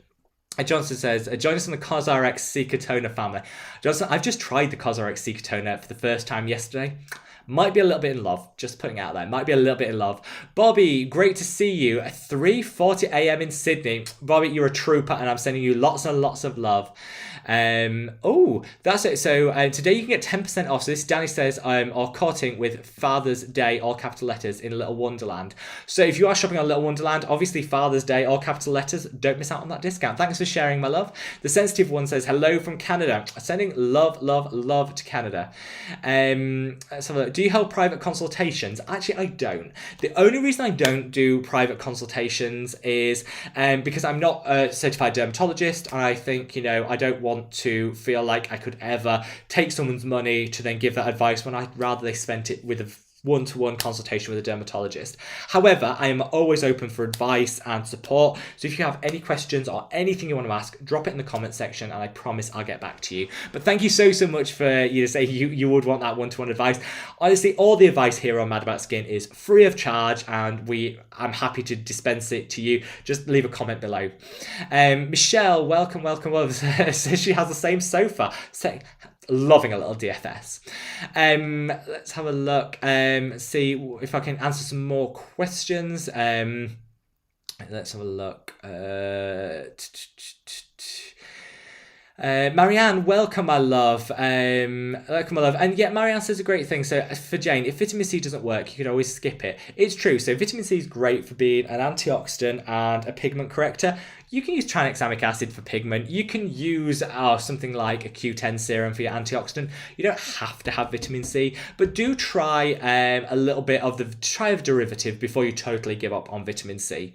Johnson says, join us on the CosRx Cica Toner family. Johnson, I've just tried the CosRx Cica Toner for the first time yesterday. Might be a little bit in love, just putting it out there. Might be a little bit in love. Bobby, great to see you at 3:40 a.m. in Sydney. Bobby, you're a trooper, and I'm sending you lots and lots of love. Oh, that's it. So today you can get 10% off. So this, Danny says, or courting with Father's Day, all capital letters, in Little Wonderland. So if you are shopping on Little Wonderland, obviously Father's Day, all capital letters, don't miss out on that discount. Thanks for sharing, my love. The sensitive one says, hello from Canada. Sending love, love, love to Canada. Let's have a look. Do you hold private consultations? Actually, I don't. The only reason I don't do private consultations is because I'm not a certified dermatologist, and I think, I don't want to feel like I could ever take someone's money to then give that advice when I'd rather they spent it with a one-to-one consultation with a dermatologist. However, I am always open for advice and support, so if you have any questions or anything you want to ask, drop it in the comment section and I promise I'll get back to you. But thank you so much for you to say you would want that one-to-one advice. Honestly, all the advice here on Mad About Skin is free of charge, and I'm happy to dispense it to you. Just leave a comment below. Michelle, welcome. Says she has the same sofa. Loving a little DFS. Let's have a look. See if I can answer some more questions. Let's have a look. Marianne, welcome, my love. Welcome, my love. And yeah, Marianne says a great thing. So for Jane, if vitamin C doesn't work, you could always skip it. It's true. So vitamin C is great for being an antioxidant and a pigment corrector. You can use tranexamic acid for pigment. You can use something like a Q10 serum for your antioxidant. You don't have to have vitamin C, but do try a little bit of a derivative before you totally give up on vitamin C.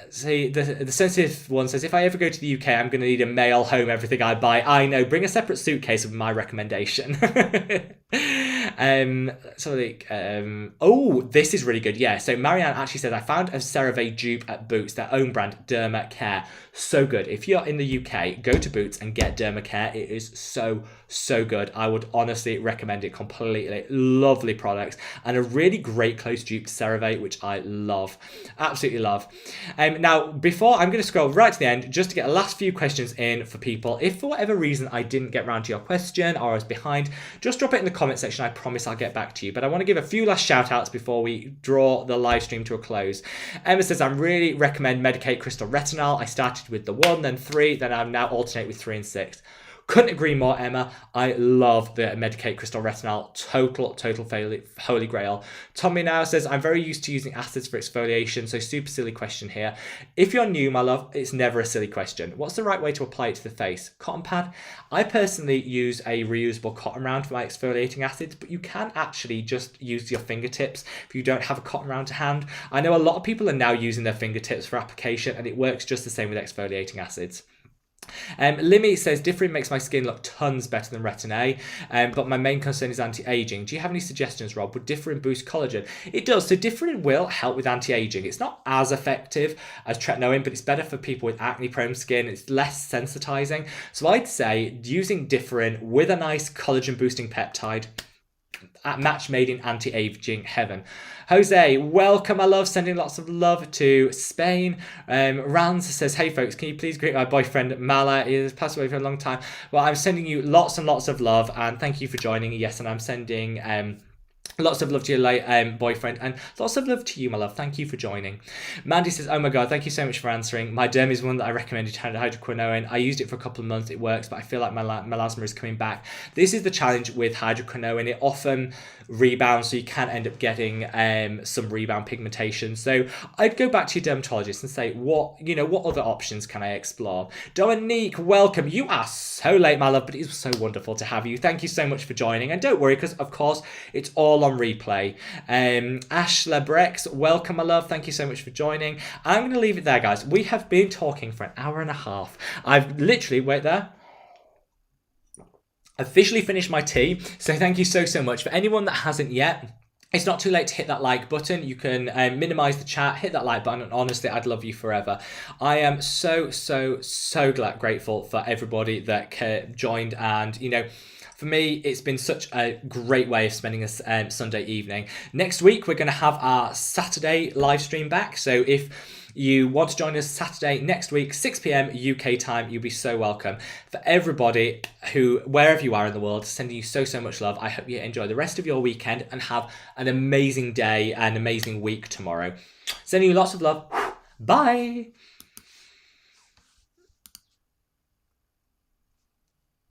See, the sensitive one says, if I ever go to the UK, I'm going to need a mail home everything I buy. I know, bring a separate suitcase with my recommendation. Oh, this is really good. Yeah, so Marianne actually said, I found a CeraVe dupe at Boots, their own brand, Derma Care. So good. If you're in the UK, go to Boots and get Derma Care. It is so good. I would honestly recommend it completely. Lovely products and a really great close dupe to CeraVe, which I love. Absolutely love. Now, before I'm going to scroll right to the end just to get the last few questions in for people. If for whatever reason I didn't get around to your question or I was behind, just drop it in the comment section. I promise I'll get back to you. But I want to give a few last shout outs before we draw the live stream to a close. Emma says, I really recommend Medicate Crystal Retinol. I started with the 1, then 3, then I'm now alternate with 3 and 6. Couldn't agree more, Emma. I love the Medicate Crystal Retinol. Total holy grail. Tommy now says, I'm very used to using acids for exfoliation, so super silly question here. If you're new, my love, it's never a silly question. What's the right way to apply it to the face? Cotton pad? I personally use a reusable cotton round for my exfoliating acids, but you can actually just use your fingertips if you don't have a cotton round to hand. I know a lot of people are now using their fingertips for application, and it works just the same with exfoliating acids. Limmy says, Differin makes my skin look tons better than Retin-A, but my main concern is anti-aging. Do you have any suggestions, Rob? Would Differin boost collagen? It does. So Differin will help with anti-aging. It's not as effective as tretinoin, but it's better for people with acne-prone skin. It's less sensitizing. So I'd say using Differin with a nice collagen-boosting peptide, a match made in anti-aging heaven. Jose, welcome. I love sending lots of love to Spain. Ranz says, hey folks, can you please greet my boyfriend Mala? He has passed away for a long time. Well, I'm sending you lots and lots of love, and thank you for joining. Yes, and I'm sending lots of love to your late boyfriend, and lots of love to you, my love. Thank you for joining. Mandy says, oh my god, thank you so much for answering. My derm is one that I recommended, hydroquinone. I used it for a couple of months. It works, but I feel like my melasma is coming back. This is the challenge with hydroquinone. It often rebounds, so you can end up getting some rebound pigmentation. So I'd go back to your dermatologist and say, what other options can I explore? Dominique, welcome. You are so late, my love, but it was so wonderful to have you. Thank you so much for joining, and don't worry, because of course it's all on replay. Ashla Brex, welcome, my love. Thank you so much for joining. I'm going to leave it there, guys. We have been talking for an hour and a half. I've literally, wait there, officially finished my tea, so thank you so much. For anyone that hasn't yet, it's not too late to hit that like button. You can minimize the chat, hit that like button, and honestly, I'd love you forever. I am so grateful for everybody that joined, and for me, it's been such a great way of spending a Sunday evening. Next week, we're going to have our Saturday live stream back. So if you want to join us Saturday next week, 6 p.m. UK time, you'll be so welcome. For everybody who, wherever you are in the world, sending you so much love. I hope you enjoy the rest of your weekend and have an amazing day and amazing week tomorrow. Sending you lots of love. Bye.